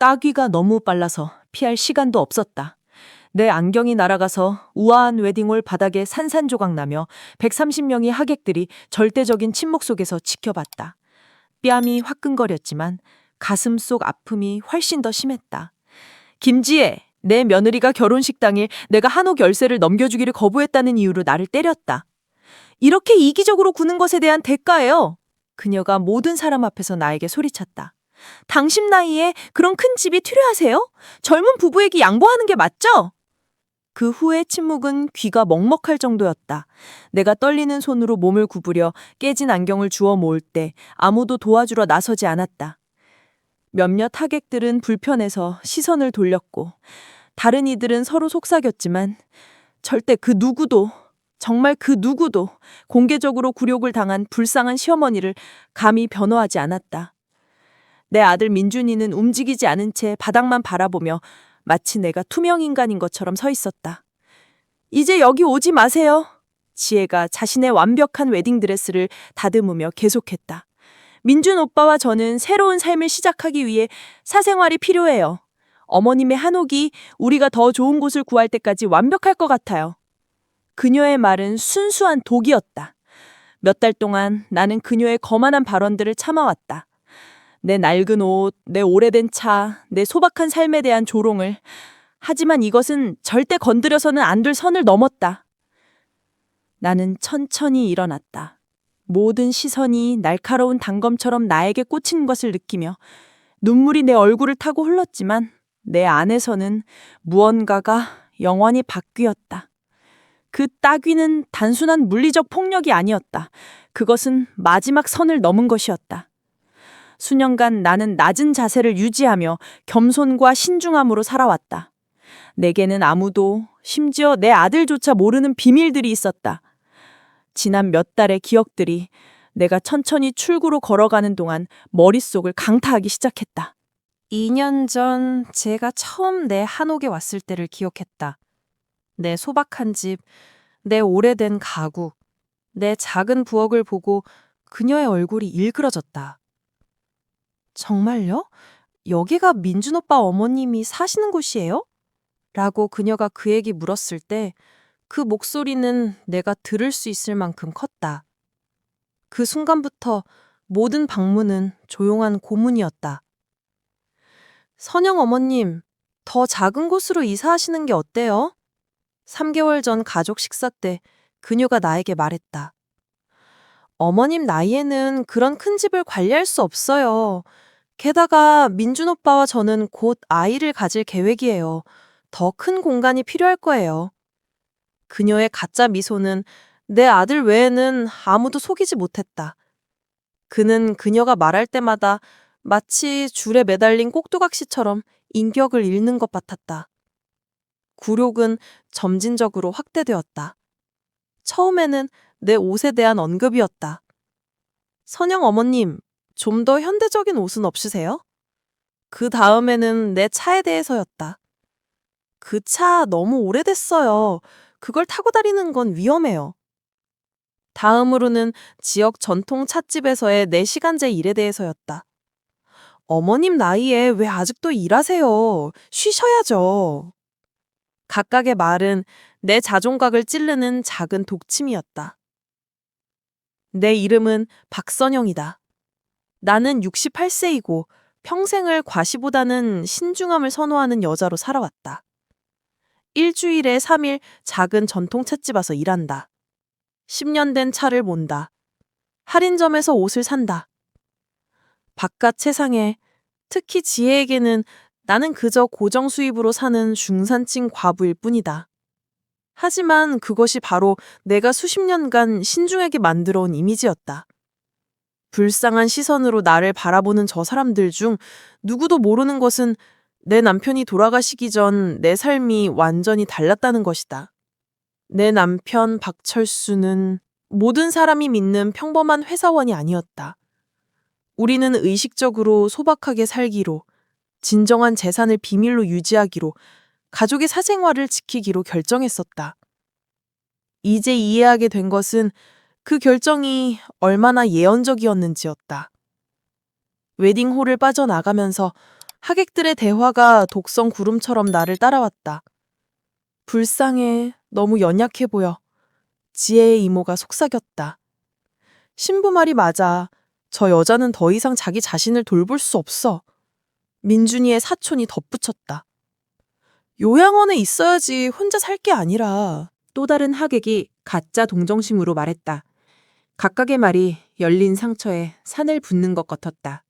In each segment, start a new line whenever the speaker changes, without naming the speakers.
따귀가 너무 빨라서 피할 시간도 없었다. 내 안경이 날아가서 우아한 웨딩홀 바닥에 산산조각 나며 130명의 하객들이 절대적인 침묵 속에서 지켜봤다. 뺨이 화끈거렸지만 가슴 속 아픔이 훨씬 더 심했다. 김지혜, 내 며느리가 결혼식 당일 내가 한옥 열쇠를 넘겨주기를 거부했다는 이유로 나를 때렸다. 이렇게 이기적으로 구는 것에 대한 대가예요. 그녀가 모든 사람 앞에서 나에게 소리쳤다. 당신 나이에 그런 큰 집이 필요하세요? 젊은 부부에게 양보하는 게 맞죠? 그 후의 침묵은 귀가 먹먹할 정도였다. 내가 떨리는 손으로 몸을 구부려 깨진 안경을 주워 모을 때 아무도 도와주러 나서지 않았다. 몇몇 하객들은 불편해서 시선을 돌렸고 다른 이들은 서로 속삭였지만 절대 그 누구도, 정말 그 누구도 공개적으로 굴욕을 당한 불쌍한 시어머니를 감히 변호하지 않았다. 내 아들 민준이는 움직이지 않은 채 바닥만 바라보며 마치 내가 투명인간인 것처럼 서 있었다. 이제 여기 오지 마세요. 지혜가 자신의 완벽한 웨딩드레스를 다듬으며 계속했다. 민준 오빠와 저는 새로운 삶을 시작하기 위해 사생활이 필요해요. 어머님의 한옥이 우리가 더 좋은 곳을 구할 때까지 완벽할 것 같아요. 그녀의 말은 순수한 독이었다. 몇 달 동안 나는 그녀의 거만한 발언들을 참아왔다. 내 낡은 옷, 내 오래된 차, 내 소박한 삶에 대한 조롱을. 하지만 이것은 절대 건드려서는 안 될 선을 넘었다. 나는 천천히 일어났다. 모든 시선이 날카로운 단검처럼 나에게 꽂힌 것을 느끼며 눈물이 내 얼굴을 타고 흘렀지만 내 안에서는 무언가가 영원히 바뀌었다. 그 따귀는 단순한 물리적 폭력이 아니었다. 그것은 마지막 선을 넘은 것이었다. 수년간 나는 낮은 자세를 유지하며 겸손과 신중함으로 살아왔다. 내게는 아무도, 심지어 내 아들조차 모르는 비밀들이 있었다. 지난 몇 달의 기억들이 내가 천천히 출구로 걸어가는 동안 머릿속을 강타하기 시작했다. 2년 전 제가 처음 내 한옥에 왔을 때를 기억했다. 내 소박한 집, 내 오래된 가구, 내 작은 부엌을 보고 그녀의 얼굴이 일그러졌다. 정말요? 여기가 민준 오빠 어머님이 사시는 곳이에요? 라고 그녀가 그에게 물었을 때 그 목소리는 내가 들을 수 있을 만큼 컸다. 그 순간부터 모든 방문은 조용한 고문이었다. 선영 어머님, 더 작은 곳으로 이사하시는 게 어때요? 3개월 전 가족 식사 때 그녀가 나에게 말했다. 어머님 나이에는 그런 큰 집을 관리할 수 없어요. 게다가 민준 오빠와 저는 곧 아이를 가질 계획이에요. 더 큰 공간이 필요할 거예요. 그녀의 가짜 미소는 내 아들 외에는 아무도 속이지 못했다. 그는 그녀가 말할 때마다 마치 줄에 매달린 꼭두각시처럼 인격을 잃는 것 같았다. 굴욕은 점진적으로 확대되었다. 처음에는 내 옷에 대한 언급이었다. 선영 어머님, 좀 더 현대적인 옷은 없으세요? 그 다음에는 내 차에 대해서였다. 그 차 너무 오래됐어요. 그걸 타고 다니는 건 위험해요. 다음으로는 지역 전통 찻집에서의 4시간제 일에 대해서였다. 어머님 나이에 왜 아직도 일하세요? 쉬셔야죠. 각각의 말은 내 자존각을 찌르는 작은 독침이었다. 내 이름은 박선영이다. 나는 68세이고 평생을 과시보다는 신중함을 선호하는 여자로 살아왔다. 일주일에 3일 작은 전통 찻집 와서 일한다. 10년 된 차를 몬다. 할인점에서 옷을 산다. 바깥 세상에, 특히 지혜에게는 나는 그저 고정 수입으로 사는 중산층 과부일 뿐이다. 하지만 그것이 바로 내가 수십 년간 신중하게 만들어 온 이미지였다. 불쌍한 시선으로 나를 바라보는 저 사람들 중 누구도 모르는 것은 내 남편이 돌아가시기 전 내 삶이 완전히 달랐다는 것이다. 내 남편 박철수는 모든 사람이 믿는 평범한 회사원이 아니었다. 우리는 의식적으로 소박하게 살기로, 진정한 재산을 비밀로 유지하기로, 가족의 사생활을 지키기로 결정했었다. 이제 이해하게 된 것은 그 결정이 얼마나 예언적이었는지였다. 웨딩홀을 빠져나가면서
하객들의 대화가 독성 구름처럼 나를 따라왔다. 불쌍해. 너무 연약해 보여. 지혜의 이모가 속삭였다. 신부 말이 맞아. 저 여자는 더 이상 자기 자신을 돌볼 수 없어. 민준이의 사촌이 덧붙였다. 요양원에 있어야지 혼자 살 게 아니라.
또 다른 하객이 가짜 동정심으로 말했다. 각각의 말이 열린 상처에 산을 붓는 것 같았다.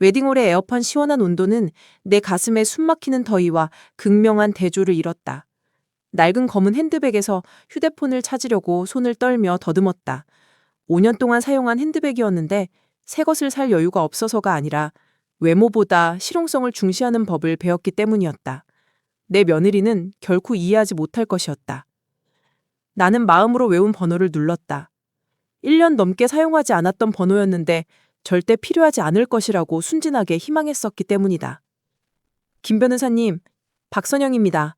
웨딩홀의 에어컨 시원한 온도는 내 가슴에 숨막히는 더위와 극명한 대조를 이뤘다. 낡은 검은 핸드백에서 휴대폰을 찾으려고 손을 떨며 더듬었다. 5년 동안 사용한 핸드백이었는데 새 것을 살 여유가 없어서가 아니라 외모보다 실용성을 중시하는 법을 배웠기 때문이었다. 내 며느리는 결코 이해하지 못할 것이었다. 나는 마음으로 외운 번호를 눌렀다. 1년 넘게 사용하지 않았던 번호였는데 절대 필요하지 않을 것이라고 순진하게 희망했었기 때문이다. 김 변호사님, 박선영입니다.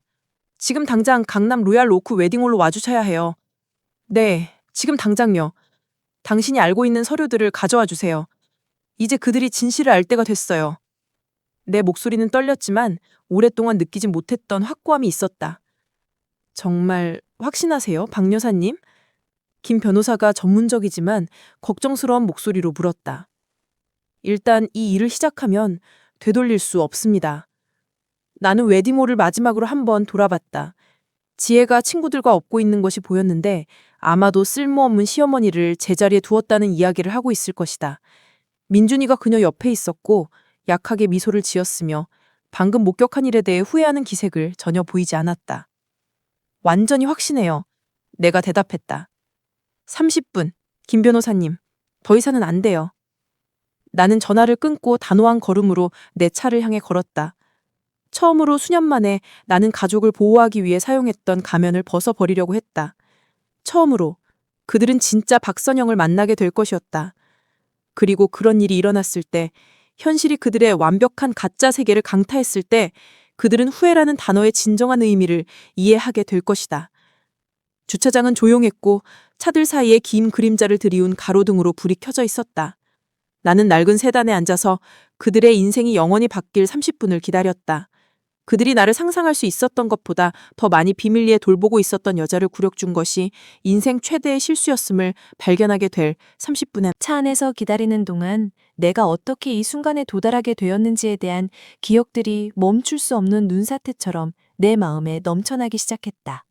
지금 당장 강남 로얄 오크 웨딩홀로 와주셔야 해요. 네, 지금 당장요. 당신이 알고 있는 서류들을 가져와 주세요. 이제 그들이 진실을 알 때가 됐어요. 내 목소리는 떨렸지만 오랫동안 느끼지 못했던 확고함이 있었다. 정말 확신하세요, 박 여사님? 김 변호사가 전문적이지만 걱정스러운 목소리로 물었다. 일단 이 일을 시작하면 되돌릴 수 없습니다. 나는 웨딩홀을 마지막으로 한번 돌아봤다. 지혜가 친구들과 업고 있는 것이 보였는데 아마도 쓸모없는 시어머니를 제자리에 두었다는 이야기를 하고 있을 것이다. 민준이가 그녀 옆에 있었고 약하게 미소를 지었으며 방금 목격한 일에 대해 후회하는 기색을 전혀 보이지 않았다. 완전히 확신해요. 내가 대답했다. 30분, 김 변호사님. 더 이상은 안 돼요. 나는 전화를 끊고 단호한 걸음으로 내 차를 향해 걸었다. 처음으로 수년 만에 나는 가족을 보호하기 위해 사용했던 가면을 벗어버리려고 했다. 처음으로 그들은 진짜 박선영을 만나게 될 것이었다. 그리고 그런 일이 일어났을 때, 현실이 그들의 완벽한 가짜 세계를 강타했을 때 그들은 후회라는 단어의 진정한 의미를 이해하게 될 것이다. 주차장은 조용했고 차들 사이에 긴 그림자를 드리운 가로등으로 불이 켜져 있었다. 나는 낡은 세단에 앉아서 그들의 인생이 영원히 바뀔 30분을 기다렸다. 그들이 나를 상상할 수 있었던 것보다 더 많이 비밀리에 돌보고 있었던 여자를 굴욕준 것이 인생 최대의 실수였음을 발견하게 될 30분의
차 안에서 기다리는 동안 내가 어떻게 이 순간에 도달하게 되었는지에 대한 기억들이 멈출 수 없는 눈사태처럼 내 마음에 넘쳐나기 시작했다.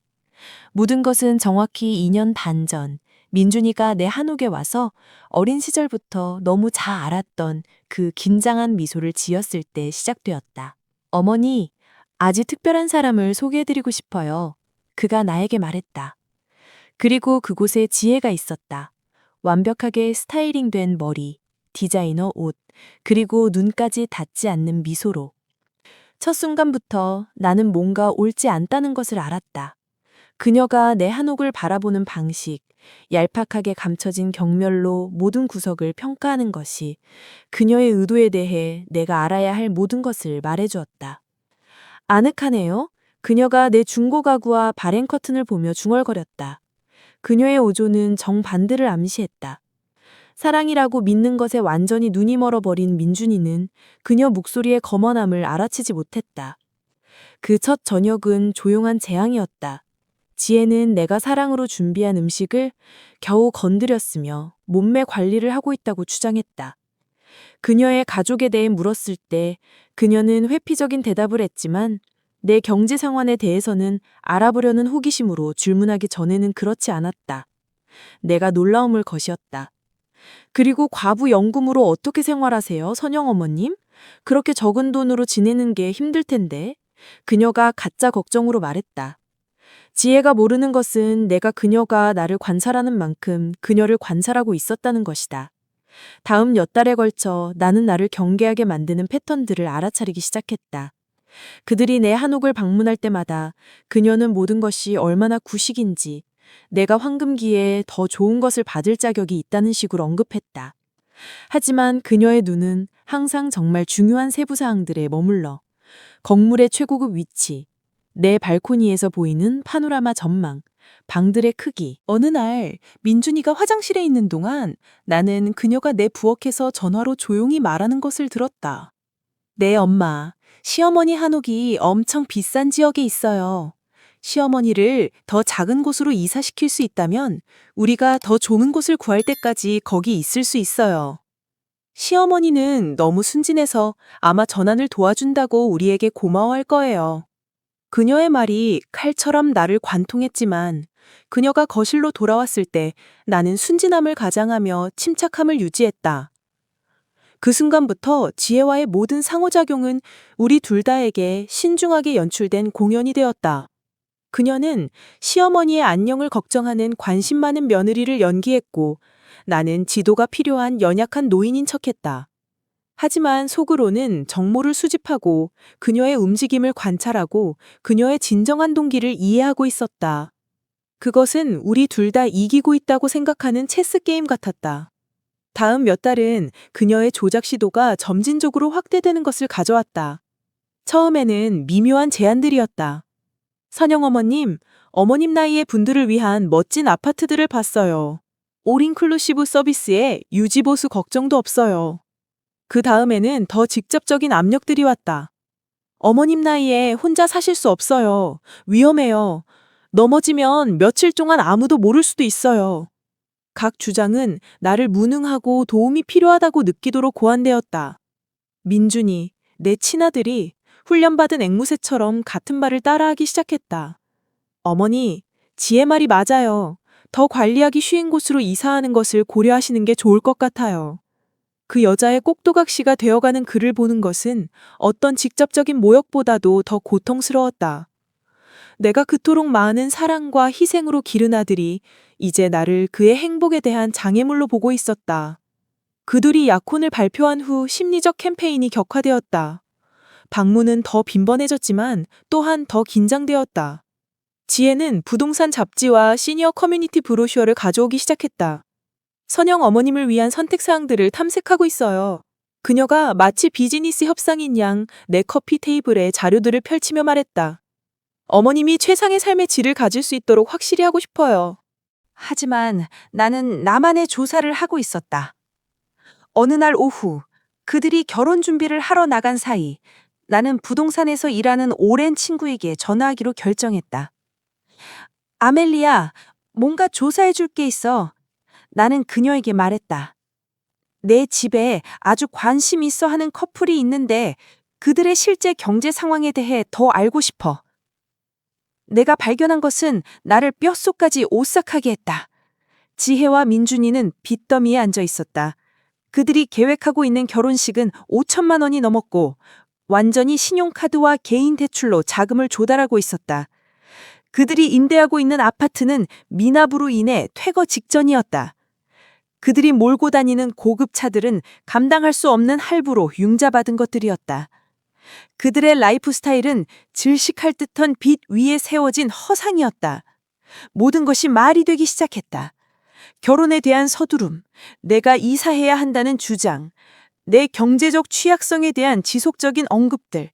모든 것은 정확히 2년 반 전, 민준이가 내 한옥에 와서 어린 시절부터 너무 잘 알았던 그 긴장한 미소를 지었을 때 시작되었다. 어머니, 아주 특별한 사람을 소개해드리고 싶어요. 그가 나에게 말했다. 그리고 그곳에 지혜가 있었다. 완벽하게 스타일링된 머리, 디자이너 옷, 그리고 눈까지 닿지 않는 미소로. 첫 순간부터 나는 뭔가 옳지 않다는 것을 알았다. 그녀가 내 한옥을 바라보는 방식, 얄팍하게 감춰진 경멸로 모든 구석을 평가하는 것이 그녀의 의도에 대해 내가 알아야 할 모든 것을 말해주었다. 아늑하네요. 그녀가 내 중고 가구와 바렌 커튼을 보며 중얼거렸다. 그녀의 오조는 정반대를 암시했다. 사랑이라고 믿는 것에 완전히 눈이 멀어버린 민준이는 그녀 목소리의 거만함을 알아채지 못했다. 그 첫 저녁은 조용한 재앙이었다. 지혜는 내가 사랑으로 준비한 음식을 겨우 건드렸으며 몸매 관리를 하고 있다고 주장했다. 그녀의 가족에 대해 물었을 때 그녀는 회피적인 대답을 했지만 내 경제 상황에 대해서는 알아보려는 호기심으로 질문하기 전에는 그렇지 않았다. 내가 놀라움을 거시었다. 그리고 과부 연금으로 어떻게 생활하세요, 선영 어머님? 그렇게 적은 돈으로 지내는 게 힘들 텐데. 그녀가 가짜 걱정으로 말했다. 지혜가 모르는 것은 내가 그녀가 나를 관찰하는 만큼 그녀를 관찰하고 있었다는 것이다. 다음 몇 달에 걸쳐 나는 나를 경계하게 만드는 패턴들을 알아차리기 시작했다. 그들이 내 한옥을 방문할 때마다 그녀는 모든 것이 얼마나 구식인지, 내가 황금기에 더 좋은 것을 받을 자격이 있다는 식으로 언급했다. 하지만 그녀의 눈은 항상 정말 중요한 세부사항들에 머물러 건물의 최고급 위치, 내 발코니에서 보이는 파노라마 전망, 방들의 크기. 어느 날 민준이가 화장실에 있는 동안 나는 그녀가 내 부엌에서 전화로 조용히 말하는 것을 들었다. 네, 엄마. 시어머니 한옥이 엄청 비싼 지역에 있어요. 시어머니를 더 작은 곳으로 이사시킬 수 있다면 우리가 더 좋은 곳을 구할 때까지 거기 있을 수 있어요. 시어머니는 너무 순진해서 아마 전환을 도와준다고 우리에게 고마워할 거예요. 그녀의 말이 칼처럼 나를 관통했지만 그녀가 거실로 돌아왔을 때 나는 순진함을 가장하며 침착함을 유지했다. 그 순간부터 지혜와의 모든 상호작용은 우리 둘 다에게 신중하게 연출된 공연이 되었다. 그녀는 시어머니의 안녕을 걱정하는 관심 많은 며느리를 연기했고 나는 지도가 필요한 연약한 노인인 척했다. 하지만 속으로는 정모를 수집하고 그녀의 움직임을 관찰하고 그녀의 진정한 동기를 이해하고 있었다. 그것은 우리 둘 다 이기고 있다고 생각하는 체스 게임 같았다. 다음 몇 달은 그녀의 조작 시도가 점진적으로 확대되는 것을 가져왔다. 처음에는 미묘한 제안들이었다. 선영 어머님, 어머님 나이의 분들을 위한 멋진 아파트들을 봤어요. 올인클루시브 서비스에 유지보수 걱정도 없어요. 그 다음에는 더 직접적인 압력들이 왔다. 어머님 나이에 혼자 사실 수 없어요. 위험해요. 넘어지면 며칠 동안 아무도 모를 수도 있어요. 각 주장은 나를 무능하고 도움이 필요하다고 느끼도록 고안되었다. 민준이, 내 친아들이 훈련받은 앵무새처럼 같은 말을 따라하기 시작했다. 어머니, 지혜 말이 맞아요. 더 관리하기 쉬운 곳으로 이사하는 것을 고려하시는 게 좋을 것 같아요. 그 여자의 꼭두각시가 되어가는 그를 보는 것은 어떤 직접적인 모욕보다도 더 고통스러웠다. 내가 그토록 많은 사랑과 희생으로 기른 아들이 이제 나를 그의 행복에 대한 장애물로 보고 있었다. 그들이 약혼을 발표한 후 심리적 캠페인이 격화되었다. 방문은 더 빈번해졌지만 또한 더 긴장되었다. 지혜는 부동산 잡지와 시니어 커뮤니티 브로슈어를 가져오기 시작했다. 선영 어머님을 위한 선택사항들을 탐색하고 있어요. 그녀가 마치 비즈니스 협상인 양 내 커피 테이블에 자료들을 펼치며 말했다. 어머님이 최상의 삶의 질을 가질 수 있도록 확실히 하고 싶어요.
하지만 나는 나만의 조사를 하고 있었다. 어느 날 오후 그들이 결혼 준비를 하러 나간 사이 나는 부동산에서 일하는 오랜 친구에게 전화하기로 결정했다. 아멜리아, 뭔가 조사해 줄 게 있어. 나는 그녀에게 말했다. 내 집에 아주 관심 있어 하는 커플이 있는데 그들의 실제 경제 상황에 대해 더 알고 싶어. 내가 발견한 것은 나를 뼛속까지 오싹하게 했다. 지혜와 민준이는 빚더미에 앉아 있었다. 그들이 계획하고 있는 결혼식은 5천만 원이 넘었고 완전히 신용카드와 개인 대출로 자금을 조달하고 있었다. 그들이 임대하고 있는 아파트는 미납으로 인해 퇴거 직전이었다. 그들이 몰고 다니는 고급 차들은 감당할 수 없는 할부로 융자받은 것들이었다. 그들의 라이프 스타일은 질식할 듯한 빚 위에 세워진 허상이었다. 모든 것이 말이 되기 시작했다. 결혼에 대한 서두름, 내가 이사해야 한다는 주장, 내 경제적 취약성에 대한 지속적인 언급들.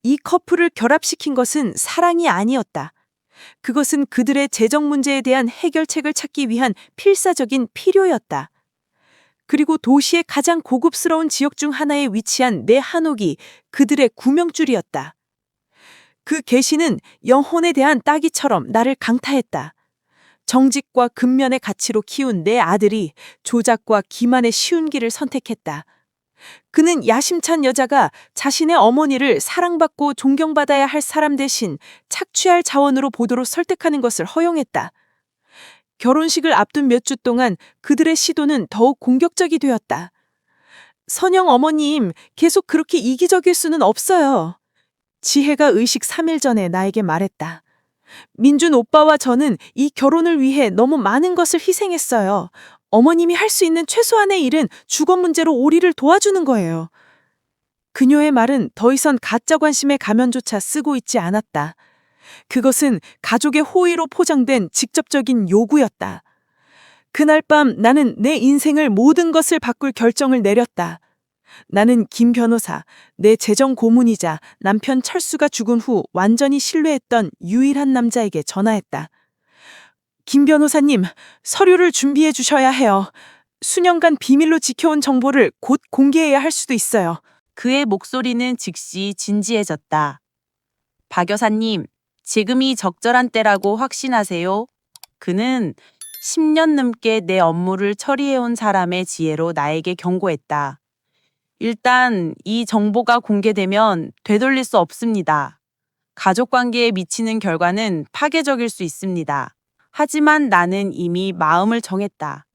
이 커플을 결합시킨 것은 사랑이 아니었다. 그것은 그들의 재정 문제에 대한 해결책을 찾기 위한 필사적인 필요였다. 그리고 도시의 가장 고급스러운 지역 중 하나에 위치한 내 한옥이 그들의 구명줄이었다. 그 계시는 영혼에 대한 따기처럼 나를 강타했다. 정직과 근면의 가치로 키운 내 아들이 조작과 기만의 쉬운 길을 선택했다. 그는 야심찬 여자가 자신의 어머니를 사랑받고 존경받아야 할 사람 대신 착취할 자원으로 보도록 설득하는 것을 허용했다. 결혼식을 앞둔 몇 주 동안 그들의 시도는 더욱 공격적이 되었다. 선영 어머님, 계속 그렇게 이기적일 수는 없어요. 지혜가 의식 3일 전에 나에게 말했다. 민준 오빠와 저는 이 결혼을 위해 너무 많은 것을 희생했어요. 어머님이 할 수 있는 최소한의 일은 주거 문제로 우리를 도와주는 거예요. 그녀의 말은 더 이상 가짜 관심의 가면조차 쓰고 있지 않았다. 그것은 가족의 호의로 포장된 직접적인 요구였다. 그날 밤 나는 내 인생을 모든 것을 바꿀 결정을 내렸다. 나는 김 변호사, 내 재정 고문이자 남편 철수가 죽은 후 완전히 신뢰했던 유일한 남자에게 전화했다. 김 변호사님, 서류를 준비해 주셔야 해요. 수년간 비밀로 지켜온 정보를 곧 공개해야 할 수도 있어요.
그의 목소리는 즉시 진지해졌다. 박 여사님, 지금이 적절한 때라고 확신하세요? 그는 10년 넘게 내 업무를 처리해온 사람의 지혜로 나에게 경고했다. 일단 이 정보가 공개되면 되돌릴 수 없습니다. 가족 관계에 미치는 결과는 파괴적일 수 있습니다. 하지만 나는 이미 마음을 정했다.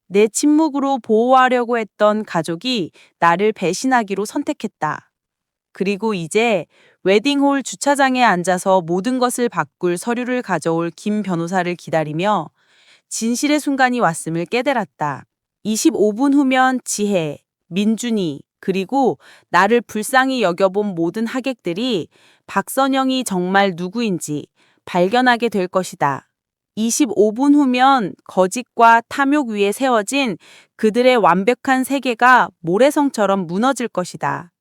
내 침묵으로 보호하려고 했던 가족이 나를 배신하기로 선택했다. 그리고 이제 웨딩홀 주차장에 앉아서 모든 것을 바꿀 서류를 가져올 김 변호사를 기다리며 진실의 순간이 왔음을 깨달았다. 25분 후면 지혜, 민준이, 그리고 나를 불쌍히 여겨본 모든 하객들이 박선영이 정말 누구인지 발견하게 될 것이다. 25분 후면 거짓과 탐욕 위에 세워진 그들의 완벽한 세계가 모래성처럼 무너질 것이다.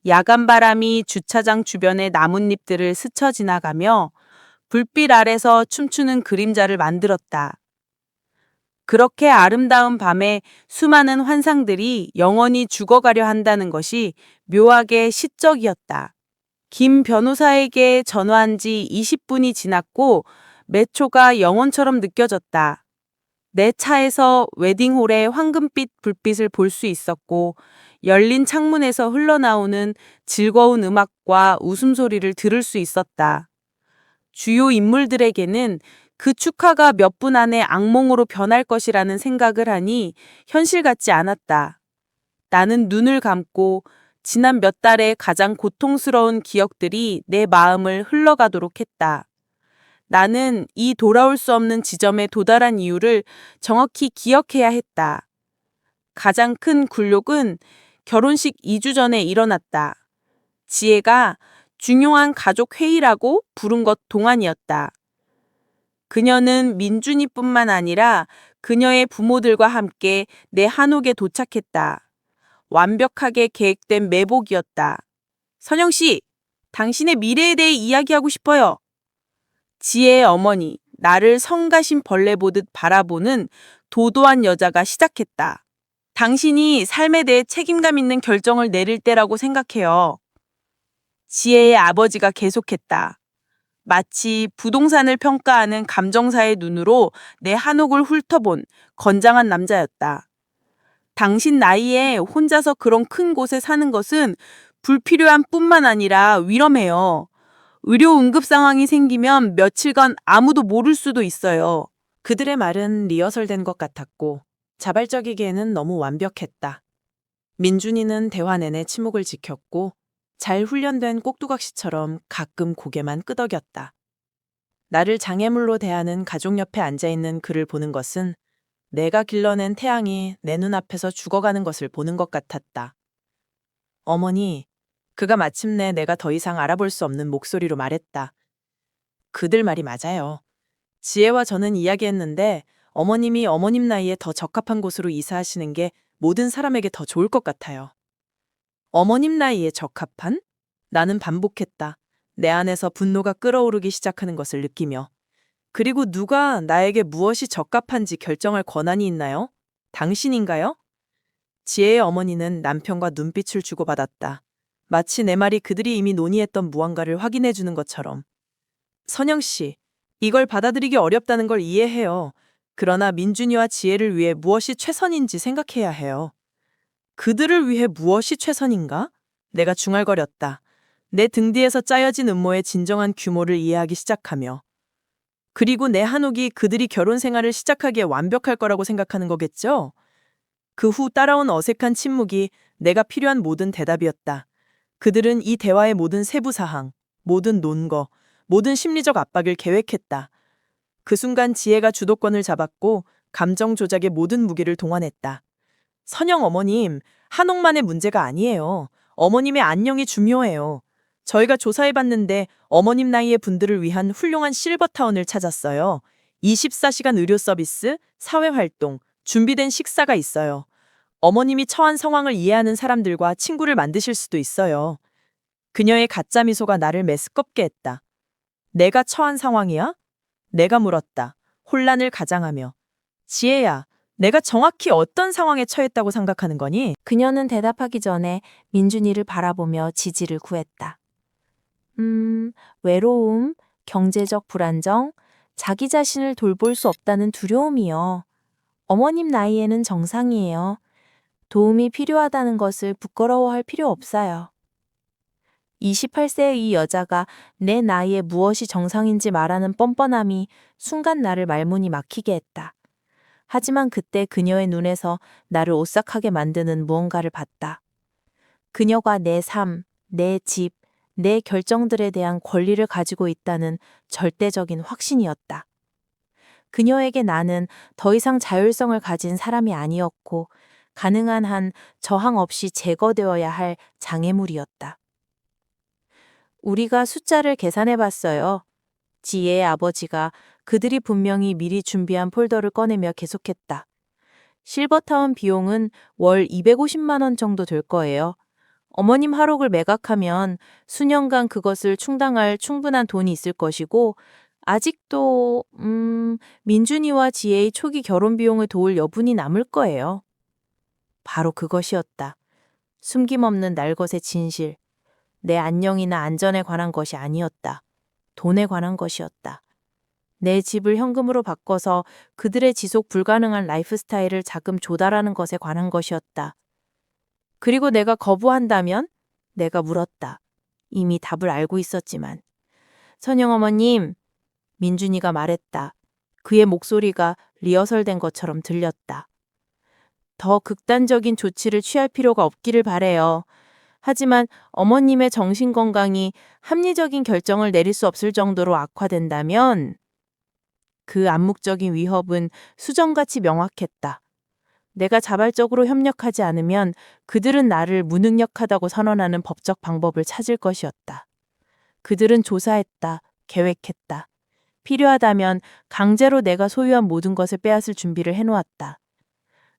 야간 바람이 주차장 주변의 나뭇잎들을 스쳐 지나가며 불빛 아래서 춤추는 그림자를 만들었다. 그렇게 아름다운 밤에 수많은 환상들이 영원히 죽어가려 한다는 것이 묘하게 시적이었다. 김 변호사에게 전화한 지 20분이 지났고 몇 초가 영원처럼 느껴졌다. 내 차에서 웨딩홀의 황금빛 불빛을 볼 수 있었고 열린 창문에서 흘러나오는 즐거운 음악과 웃음소리를 들을 수 있었다. 주요 인물들에게는 그 축하가 몇 분 안에 악몽으로 변할 것이라는 생각을 하니 현실 같지 않았다. 나는 눈을 감고 지난 몇 달의 가장 고통스러운 기억들이 내 마음을 흘러가도록 했다. 나는 이 돌아올 수 없는 지점에 도달한 이유를 정확히 기억해야 했다. 가장 큰 굴욕은 결혼식 2주 전에 일어났다. 지혜가 중요한 가족 회의라고 부른 것 동안이었다. 그녀는 민준이뿐만 아니라 그녀의 부모들과 함께 내 한옥에 도착했다. 완벽하게 계획된 매복이었다. 선영 씨, 당신의 미래에 대해 이야기하고 싶어요. 지혜의 어머니, 나를 성가신 벌레 보듯 바라보는 도도한 여자가 시작했다. 당신이 삶에 대해 책임감 있는 결정을 내릴 때라고 생각해요. 지혜의 아버지가 계속했다. 마치 부동산을 평가하는 감정사의 눈으로 내 한옥을 훑어본 건장한 남자였다. 당신 나이에 혼자서 그런 큰 곳에 사는 것은 불필요한 뿐만 아니라 위험해요. 의료 응급 상황이 생기면 며칠간 아무도 모를 수도 있어요.
그들의 말은 리허설된 것 같았고 자발적이기에는 너무 완벽했다. 민준이는 대화 내내 침묵을 지켰고 잘 훈련된 꼭두각시처럼 가끔 고개만 끄덕였다. 나를 장애물로 대하는 가족 옆에 앉아있는 그를 보는 것은 내가 길러낸 태양이 내 눈앞에서 죽어가는 것을 보는 것 같았다. 어머니, 그가 마침내 내가 더 이상 알아볼 수 없는 목소리로 말했다. 그들 말이 맞아요. 지혜와 저는 이야기했는데 어머님이 어머님 나이에 더 적합한 곳으로 이사하시는 게 모든 사람에게 더 좋을 것 같아요. 어머님 나이에 적합한? 나는 반복했다. 내 안에서 분노가 끓어오르기 시작하는 것을 느끼며. 그리고 누가 나에게 무엇이 적합한지 결정할 권한이 있나요? 당신인가요? 지혜의 어머니는 남편과 눈빛을 주고받았다. 마치 내 말이 그들이 이미 논의했던 무언가를 확인해 주는 것처럼. 선영 씨, 이걸 받아들이기 어렵다는 걸 이해해요. 그러나 민준이와 지혜를 위해 무엇이 최선인지 생각해야 해요. 그들을 위해 무엇이 최선인가? 내가 중얼거렸다. 내 등 뒤에서 짜여진 음모의 진정한 규모를 이해하기 시작하며. 그리고 내 한옥이 그들이 결혼 생활을 시작하기에 완벽할 거라고 생각하는 거겠죠? 그 후 따라온 어색한 침묵이 내가 필요한 모든 대답이었다. 그들은 이 대화의 모든 세부 사항, 모든 논거, 모든 심리적 압박을 계획했다. 그 순간 지혜가 주도권을 잡았고 감정 조작의 모든 무기를 동원했다. 선영 어머님, 한옥만의 문제가 아니에요. 어머님의 안녕이 중요해요. 저희가 조사해봤는데 어머님 나이의 분들을 위한 훌륭한 실버타운을 찾았어요. 24시간 의료 서비스, 사회활동, 준비된 식사가 있어요. 어머님이 처한 상황을 이해하는 사람들과 친구를 만드실 수도 있어요. 그녀의 가짜 미소가 나를 메스껍게 했다. 내가 처한 상황이야? 내가 물었다. 혼란을 가장하며. 지혜야,
내가 정확히 어떤 상황에 처했다고 생각하는 거니?
그녀는 대답하기 전에 민준이를 바라보며 지지를 구했다. 외로움, 경제적 불안정, 자기 자신을 돌볼 수 없다는 두려움이요. 어머님 나이에는 정상이에요. 도움이 필요하다는 것을 부끄러워할 필요 없어요. 28세의 이 여자가 내 나이에 무엇이 정상인지 말하는 뻔뻔함이 순간 나를 말문이 막히게 했다. 하지만 그때 그녀의 눈에서 나를 오싹하게 만드는 무언가를 봤다. 그녀가 내 삶, 내 집, 내 결정들에 대한 권리를 가지고 있다는 절대적인 확신이었다. 그녀에게 나는 더 이상 자율성을 가진 사람이 아니었고 가능한 한 저항 없이 제거되어야 할 장애물이었다. 우리가 숫자를 계산해 봤어요. 지혜의 아버지가 그들이 분명히 미리 준비한 폴더를 꺼내며 계속했다. 실버타운 비용은 월 250만 원 정도 될 거예요. 어머님 하록을 매각하면 수년간 그것을 충당할 충분한 돈이 있을 것이고 아직도 민준이와 지혜의 초기 결혼 비용을 도울 여분이 남을 거예요. 바로 그것이었다. 숨김없는 날것의 진실. 내 안녕이나 안전에 관한 것이 아니었다. 돈에 관한 것이었다. 내 집을 현금으로 바꿔서 그들의 지속 불가능한 라이프 스타일을 자금 조달하는 것에 관한 것이었다. 그리고 내가 거부한다면? 내가 물었다. 이미 답을 알고 있었지만. 선영 어머님, 민준이가 말했다. 그의 목소리가 리허설된 것처럼 들렸다. 더 극단적인 조치를 취할 필요가 없기를 바래요. 하지만 어머님의 정신건강이 합리적인 결정을 내릴 수 없을 정도로 악화된다면 그 암묵적인 위협은 수정같이 명확했다. 내가 자발적으로 협력하지 않으면 그들은 나를 무능력하다고 선언하는 법적 방법을 찾을 것이었다. 그들은 조사했다. 계획했다. 필요하다면 강제로 내가 소유한 모든 것을 빼앗을 준비를 해놓았다.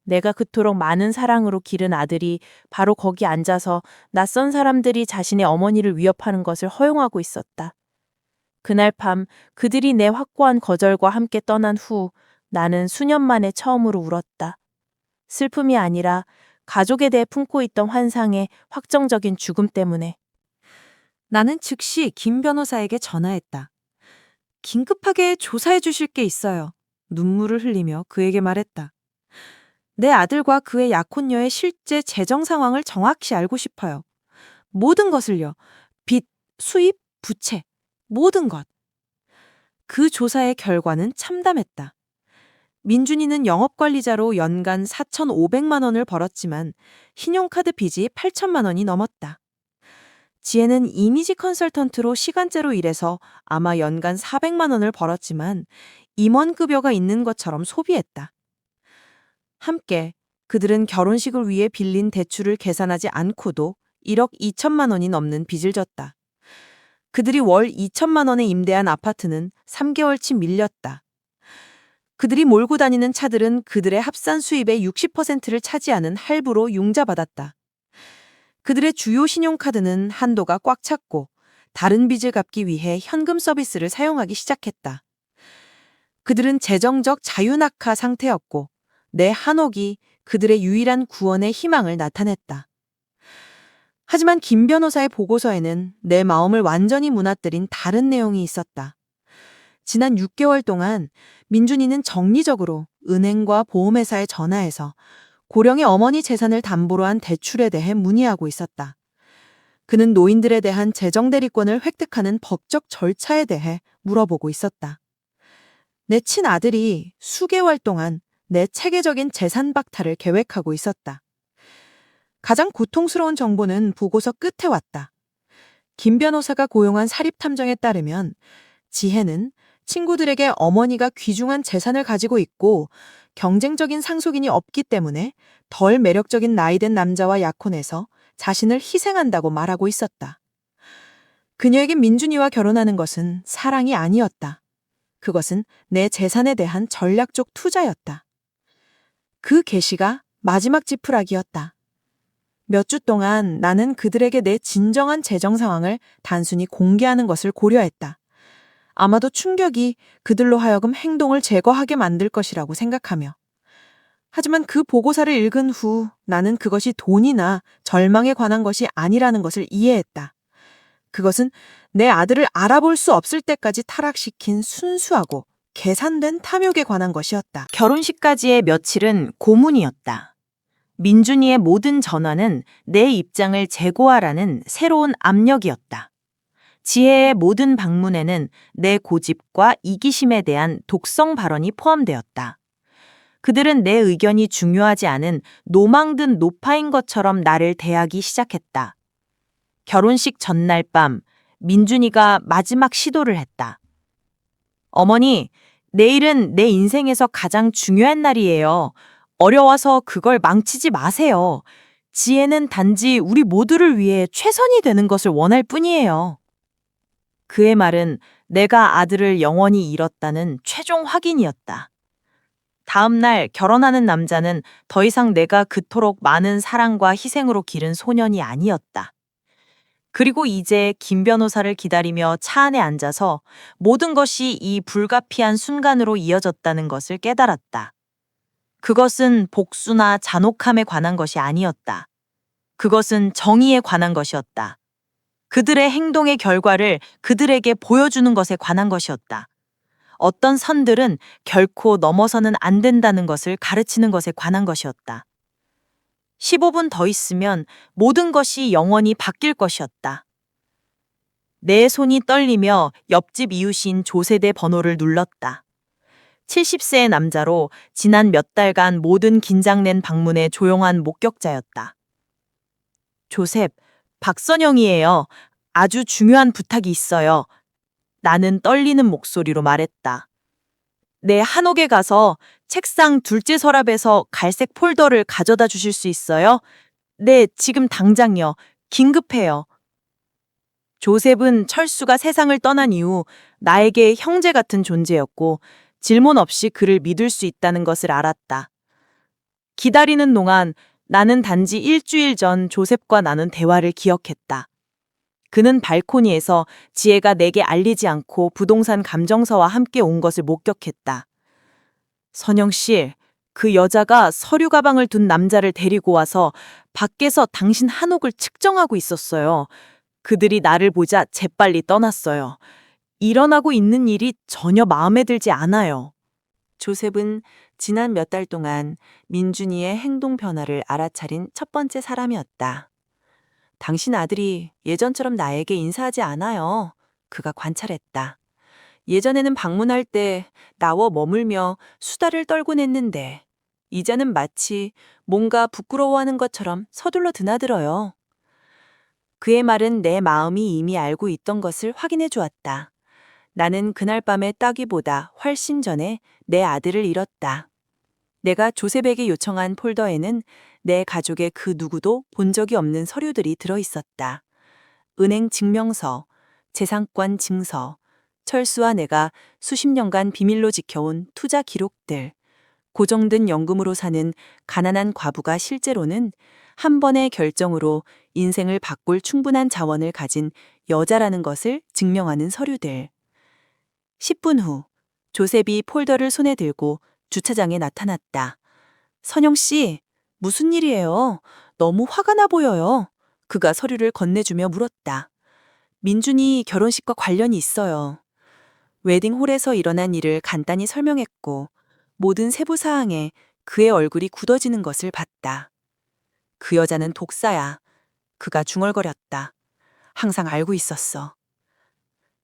내가 그토록 많은 사랑으로 기른 아들이 바로 거기 앉아서 낯선 사람들이 자신의 어머니를 위협하는 것을 허용하고 있었다. 그날 밤 그들이 내 확고한 거절과 함께 떠난 후 나는 수년 만에 처음으로 울었다. 슬픔이 아니라 가족에 대해 품고 있던 환상의 확정적인 죽음 때문에.
나는 즉시 김 변호사에게 전화했다. 긴급하게 조사해 주실 게 있어요. 눈물을 흘리며 그에게 말했다. 내 아들과 그의 약혼녀의 실제 재정 상황을 정확히 알고 싶어요. 모든 것을요. 빚, 수입, 부채, 모든 것. 그 조사의 결과는 참담했다. 민준이는 영업관리자로 연간 4,500만 원을 벌었지만 신용카드 빚이 8천만 원이 넘었다. 지혜는 이미지 컨설턴트로 시간제로 일해서 아마 연간 400만 원을 벌었지만 임원급여가 있는 것처럼 소비했다. 함께 그들은 결혼식을 위해 빌린 대출을 계산하지 않고도 1억 2천만 원이 넘는 빚을 졌다. 그들이 월 2천만 원에 임대한 아파트는 3개월치 밀렸다. 그들이 몰고 다니는 차들은 그들의 합산 수입의 60%를 차지하는 할부로 융자받았다. 그들의 주요 신용카드는 한도가 꽉 찼고 다른 빚을 갚기 위해 현금 서비스를 사용하기 시작했다. 그들은 재정적 자유낙하 상태였고 내 한옥이 그들의 유일한 구원의 희망을 나타냈다. 하지만 김 변호사의 보고서에는 내 마음을 완전히 무너뜨린 다른 내용이 있었다. 지난 6개월 동안 민준이는 정리적으로 은행과 보험회사에 전화해서 고령의 어머니 재산을 담보로 한 대출에 대해 문의하고 있었다. 그는 노인들에 대한 재정대리권을 획득하는 법적 절차에 대해 물어보고 있었다. 내 친아들이 수개월 동안 내 체계적인 재산 박탈을 계획하고 있었다. 가장 고통스러운 정보는 보고서 끝에 왔다. 김 변호사가 고용한 사립탐정에 따르면 지혜는 친구들에게 어머니가 귀중한 재산을 가지고 있고 경쟁적인 상속인이 없기 때문에 덜 매력적인 나이든 남자와 약혼해서 자신을 희생한다고 말하고 있었다. 그녀에게 민준이와 결혼하는 것은 사랑이 아니었다. 그것은 내 재산에 대한 전략적 투자였다. 그 계시가 마지막 지푸라기였다. 몇 주 동안 나는 그들에게 내 진정한 재정 상황을 단순히 공개하는 것을 고려했다. 아마도 충격이 그들로 하여금 행동을 제거하게 만들 것이라고 생각하며.
하지만 그 보고서를 읽은 후 나는 그것이 돈이나 절망에 관한 것이 아니라는 것을 이해했다. 그것은 내 아들을 알아볼 수 없을 때까지 타락시킨 순수하고 계산된 탐욕에 관한 것이었다.
결혼식까지의 며칠은 고문이었다. 민준이의 모든 전화는 내 입장을 재고하라는 새로운 압력이었다. 지혜의 모든 방문에는 내 고집과 이기심에 대한 독성 발언이 포함되었다. 그들은 내 의견이 중요하지 않은 노망든 노파인 것처럼 나를 대하기 시작했다. 결혼식 전날 밤, 민준이가 마지막 시도를 했다. 어머니, 내일은 내 인생에서 가장 중요한 날이에요. 어려워서 그걸 망치지 마세요. 지혜는 단지 우리 모두를 위해 최선이 되는 것을 원할 뿐이에요. 그의 말은 내가 아들을 영원히 잃었다는 최종 확인이었다. 다음 날 결혼하는 남자는 더 이상 내가 그토록 많은 사랑과 희생으로 기른 소년이 아니었다. 그리고 이제 김 변호사를 기다리며 차 안에 앉아서 모든 것이 이 불가피한 순간으로 이어졌다는 것을 깨달았다. 그것은 복수나 잔혹함에 관한 것이 아니었다. 그것은 정의에 관한 것이었다. 그들의 행동의 결과를 그들에게 보여주는 것에 관한 것이었다. 어떤 선들은 결코 넘어서는 안 된다는 것을 가르치는 것에 관한 것이었다. 15분 더 있으면 모든 것이 영원히 바뀔 것이었다. 내 손이 떨리며 옆집 이웃인 조세대 번호를 눌렀다. 70세의 남자로 지난 몇 달간 모든 긴장된 방문의 조용한 목격자였다. 조셉, 박선영이에요. 아주 중요한 부탁이 있어요. 나는 떨리는 목소리로 말했다. 내 한옥에 가서 책상 둘째 서랍에서 갈색 폴더를 가져다 주실 수 있어요? 네, 지금 당장요. 긴급해요. 조셉은 철수가 세상을 떠난 이후 나에게 형제 같은 존재였고 질문 없이 그를 믿을 수 있다는 것을 알았다. 기다리는 동안 나는 단지 일주일 전 조셉과 나눈 대화를 기억했다. 그는 발코니에서 지혜가 내게 알리지 않고 부동산 감정서와 함께 온 것을 목격했다. 선영 씨, 그 여자가 서류 가방을 둔 남자를 데리고 와서 밖에서 당신 한옥을 측정하고 있었어요. 그들이 나를 보자 재빨리 떠났어요. 일어나고 있는 일이 전혀 마음에 들지 않아요. 조셉은 지난 몇 달 동안 민준이의 행동 변화를 알아차린 첫 번째 사람이었다. 당신 아들이 예전처럼 나에게 인사하지 않아요. 그가 관찰했다. 예전에는 방문할 때 나와 머물며 수다를 떨곤 했는데 이제는 마치 뭔가 부끄러워하는 것처럼 서둘러 드나들어요. 그의 말은 내 마음이 이미 알고 있던 것을 확인해 주었다. 나는 그날 밤에 따기보다 훨씬 전에 내 아들을 잃었다. 내가 조셉에게 요청한 폴더에는 내 가족의 그 누구도 본 적이 없는 서류들이 들어 있었다. 은행 증명서, 재산권 증서, 철수와 내가 수십 년간 비밀로 지켜온 투자 기록들, 고정된 연금으로 사는 가난한 과부가 실제로는 한 번의 결정으로 인생을 바꿀 충분한 자원을 가진 여자라는 것을 증명하는 서류들. 10분 후, 조셉이 폴더를 손에 들고 주차장에 나타났다. 선영 씨, 무슨 일이에요? 너무 화가 나 보여요. 그가 서류를 건네주며 물었다. 민준이 결혼식과 관련이 있어요. 웨딩홀에서 일어난 일을 간단히 설명했고 모든 세부 사항에 그의 얼굴이 굳어지는 것을 봤다. 그 여자는 독사야. 그가 중얼거렸다. 항상 알고 있었어.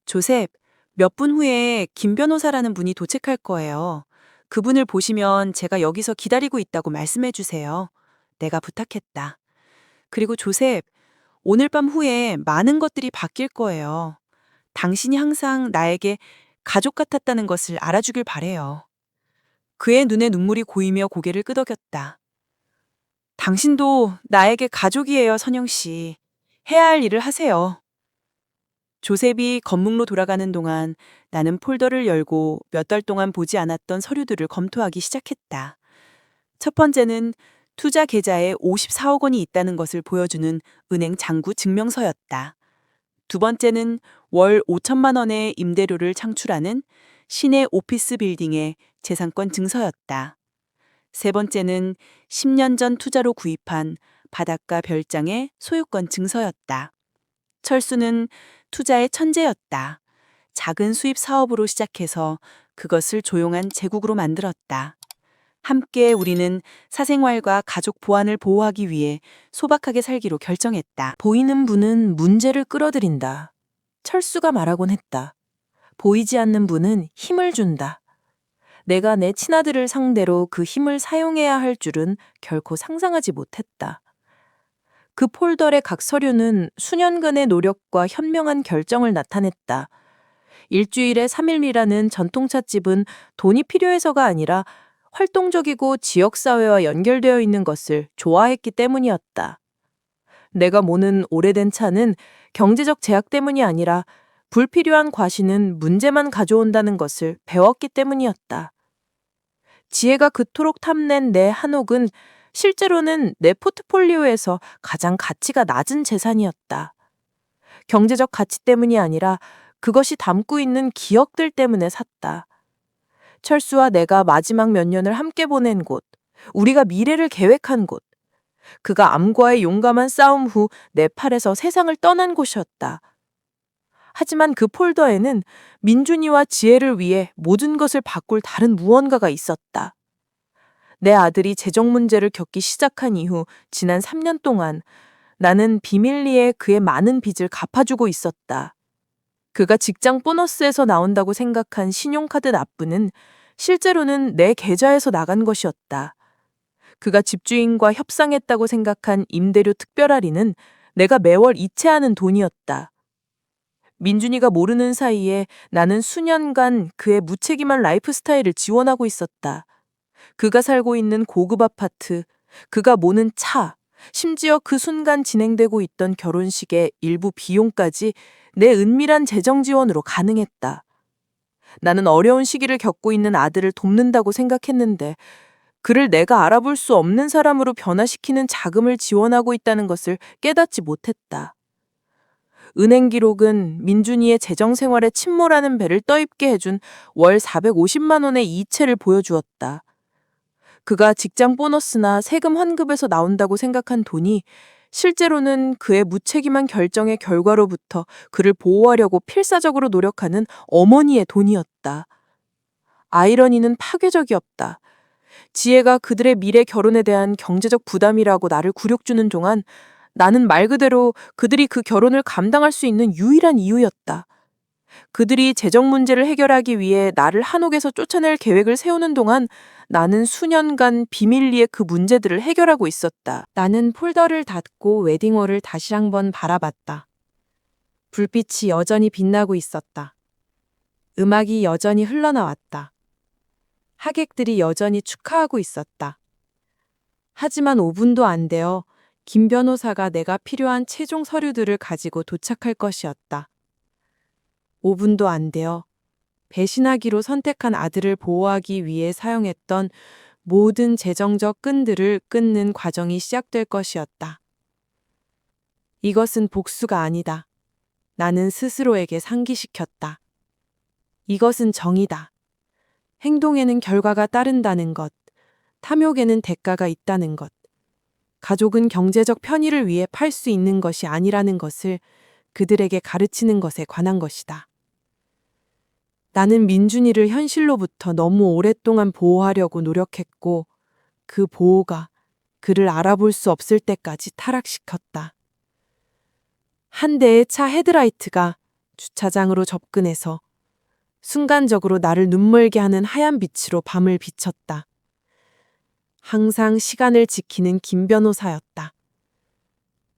조셉, 몇 분 후에 김 변호사라는 분이 도착할 거예요. 그분을 보시면 제가 여기서 기다리고 있다고 말씀해 주세요. 내가 부탁했다. 그리고 조셉, 오늘 밤 후에 많은 것들이 바뀔 거예요. 당신이 항상 나에게 가족 같았다는 것을 알아주길 바래요. 그의 눈에 눈물이 고이며 고개를 끄덕였다. 당신도 나에게 가족이에요, 선영 씨. 해야 할 일을 하세요. 조셉이 건물로 돌아가는 동안 나는 폴더를 열고 몇 달 동안 보지 않았던 서류들을 검토하기 시작했다. 첫 번째는 투자 계좌에 54억 원이 있다는 것을 보여주는 은행 잔고 증명서였다. 두 번째는 월 5천만 원의 임대료를 창출하는 시내 오피스 빌딩의 재산권 증서였다.
세 번째는 10년 전 투자로 구입한 바닷가 별장의 소유권 증서였다. 철수는 투자의 천재였다. 작은 수입 사업으로 시작해서 그것을 조용한 제국으로 만들었다. 함께 우리는 사생활과 가족 보안을 보호하기 위해 소박하게 살기로 결정했다.
보이는 분은 문제를 끌어들인다. 철수가 말하곤 했다. 보이지 않는 분은 힘을 준다. 내가 내 친아들을 상대로 그 힘을 사용해야 할 줄은 결코 상상하지 못했다. 그 폴더의 각 서류는 수년간의 노력과 현명한 결정을 나타냈다. 일주일에 3일이라는 전통찻집은 돈이 필요해서가 아니라 활동적이고 지역사회와 연결되어 있는 것을 좋아했기 때문이었다. 내가 모는 오래된 차는 경제적 제약 때문이 아니라 불필요한 과시는 문제만 가져온다는 것을 배웠기 때문이었다. 지혜가 그토록 탐낸 내 한옥은 실제로는 내 포트폴리오에서 가장 가치가 낮은 재산이었다. 경제적 가치 때문이 아니라 그것이 담고 있는 기억들 때문에 샀다. 철수와 내가 마지막 몇 년을 함께 보낸 곳, 우리가 미래를 계획한 곳, 그가 암과의 용감한 싸움 후 내 팔에서 세상을 떠난 곳이었다. 하지만 그 폴더에는 민준이와 지혜를 위해 모든 것을 바꿀 다른 무언가가 있었다. 내 아들이 재정 문제를 겪기 시작한 이후 지난 3년 동안 나는 비밀리에 그의 많은 빚을 갚아주고 있었다. 그가 직장 보너스에서 나온다고 생각한 신용카드 납부는 실제로는 내 계좌에서 나간 것이었다. 그가 집주인과 협상했다고 생각한 임대료 특별할인은 내가 매월 이체하는 돈이었다. 민준이가 모르는 사이에 나는 수년간 그의 무책임한 라이프 스타일을 지원하고 있었다. 그가 살고 있는 고급 아파트, 그가 모는 차, 심지어 그 순간 진행되고 있던 결혼식의 일부 비용까지 내 은밀한 재정 지원으로 가능했다. 나는 어려운 시기를 겪고 있는 아들을 돕는다고 생각했는데 그를 내가 알아볼 수 없는 사람으로 변화시키는 자금을 지원하고 있다는 것을 깨닫지 못했다. 은행 기록은 민준이의 재정 생활에 침몰하는 배를 떠입게 해준 월 450만 원의 이체를 보여주었다. 그가 직장 보너스나 세금 환급에서 나온다고 생각한 돈이 실제로는 그의 무책임한 결정의 결과로부터 그를 보호하려고 필사적으로 노력하는 어머니의 돈이었다. 아이러니는 파괴적이었다. 지혜가 그들의 미래 결혼에 대한 경제적 부담이라고 나를 굴욕주는 동안 나는 말 그대로 그들이 그 결혼을 감당할 수 있는 유일한 이유였다. 그들이 재정 문제를 해결하기 위해 나를 한옥에서 쫓아낼 계획을 세우는 동안 나는 수년간 비밀리에 그 문제들을 해결하고 있었다. 나는 폴더를 닫고 웨딩홀을 다시 한번 바라봤다. 불빛이 여전히 빛나고 있었다. 음악이 여전히 흘러나왔다. 하객들이 여전히 축하하고 있었다. 하지만 5분도 안 되어 김 변호사가 내가 필요한 최종 서류들을 가지고 도착할 것이었다. 5분도 안 되어 배신하기로 선택한 아들을 보호하기 위해 사용했던 모든 재정적 끈들을 끊는 과정이 시작될 것이었다. 이것은 복수가 아니다. 나는 스스로에게 상기시켰다. 이것은 정의다. 행동에는 결과가 따른다는 것, 탐욕에는 대가가 있다는 것, 가족은 경제적 편의를 위해 팔 수 있는 것이 아니라는 것을 그들에게 가르치는 것에 관한 것이다. 나는 민준이를 현실로부터 너무 오랫동안 보호하려고 노력했고 그 보호가 그를 알아볼 수 없을 때까지 타락시켰다. 한 대의 차 헤드라이트가 주차장으로 접근해서 순간적으로 나를 눈멀게 하는 하얀 빛으로 밤을 비췄다. 항상 시간을 지키는 김 변호사였다.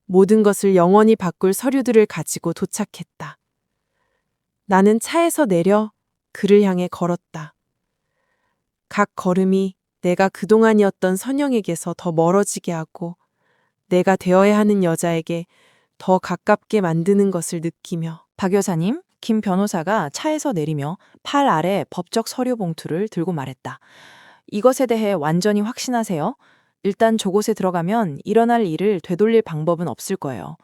모든 것을 영원히 바꿀 서류들을 가지고 도착했다. 나는 차에서 내려 그를 향해 걸었다. 각 걸음이 내가 그동안이었던 선영에게서 더 멀어지게 하고 내가 되어야 하는 여자에게 더 가깝게 만드는 것을 느끼며
박 여사님, 김 변호사가 차에서 내리며 팔 아래 법적 서류 봉투를 들고 말했다. 이것에 대해 완전히 확신하세요? 일단 저곳에 들어가면 일어날 일을 되돌릴 방법은 없을 거예요.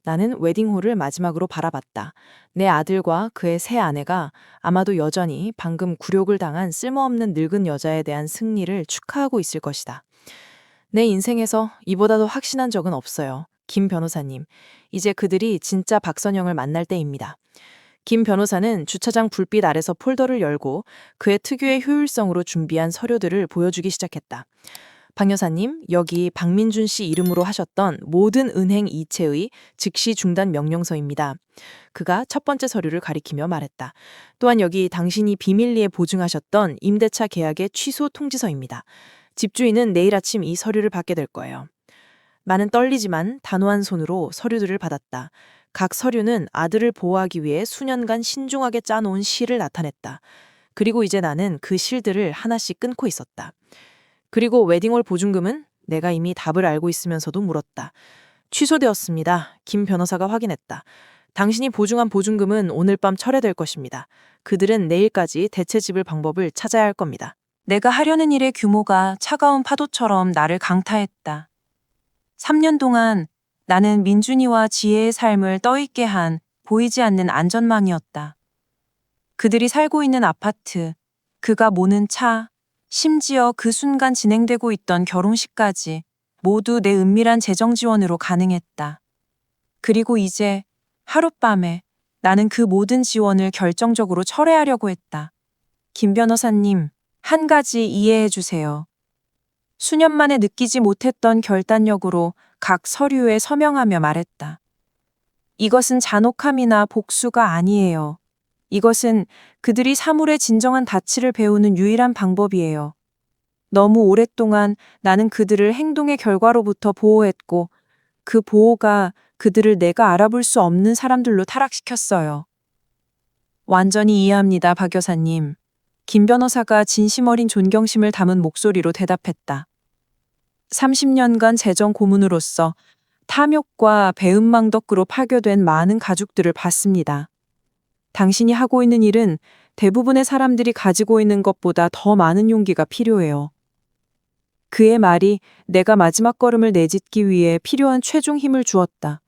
나는 웨딩홀을 마지막으로 바라봤다. 내 아들과 그의 새 아내가 아마도 여전히 방금 굴욕을 당한 쓸모없는 늙은 여자에 대한 승리를 축하하고 있을 것이다. 내 인생에서 이보다도 확신한 적은 없어요. 김 변호사님, 이제 그들이 진짜 박선영을 만날 때입니다. 김 변호사는 주차장 불빛 아래서 폴더를 열고 그의 특유의 효율성으로 준비한 서류들을 보여주기 시작했다. 박 여사님, 여기 박민준 씨 이름으로 하셨던 모든 은행 이체의 즉시 중단 명령서입니다. 그가 첫 번째 서류를 가리키며 말했다. 또한 여기 당신이 비밀리에 보증하셨던 임대차 계약의 취소 통지서입니다. 집주인은 내일 아침 이 서류를 받게 될 거예요. 나는 떨리지만 단호한 손으로 서류들을 받았다. 각 서류는 아들을 보호하기 위해 수년간 신중하게 짜놓은 실을 나타냈다. 그리고 이제 나는 그 실들을 하나씩 끊고 있었다. 그리고 웨딩홀 보증금은 내가 이미 답을 알고 있으면서도 물었다. 취소되었습니다. 김 변호사가 확인했다. 당신이 보증한 보증금은 오늘 밤 철회될 것입니다. 그들은 내일까지 대체 집을 방법을 찾아야 할 겁니다.
내가 하려는 일의 규모가 차가운 파도처럼 나를 강타했다. 3년 동안 나는 민준이와 지혜의 삶을 떠있게 한 보이지 않는 안전망이었다. 그들이 살고 있는 아파트, 그가 모는 차, 심지어 그 순간 진행되고 있던 결혼식까지 모두 내 은밀한 재정 지원으로 가능했다. 그리고 이제 하룻밤에 나는 그 모든 지원을 결정적으로 철회하려고 했다. 김 변호사님, 한 가지 이해해 주세요. 수년 만에 느끼지 못했던 결단력으로 각 서류에 서명하며 말했다. 이것은 잔혹함이나 복수가 아니에요. 이것은 그들이 사물의 진정한 가치를 배우는 유일한 방법이에요. 너무 오랫동안 나는 그들을 행동의 결과로부터 보호했고 그 보호가 그들을 내가 알아볼 수 없는 사람들로 타락시켰어요. 완전히 이해합니다, 박 여사님. 김 변호사가 진심 어린 존경심을 담은 목소리로 대답했다. 30년간 재정 고문으로서 탐욕과 배은망 덕으로 파괴된 많은 가족들을 봤습니다. 당신이 하고 있는 일은 대부분의 사람들이 가지고 있는 것보다 더 많은 용기가 필요해요. 그의 말이 내가 마지막 걸음을 내딛기 위해 필요한 최종 힘을 주었다.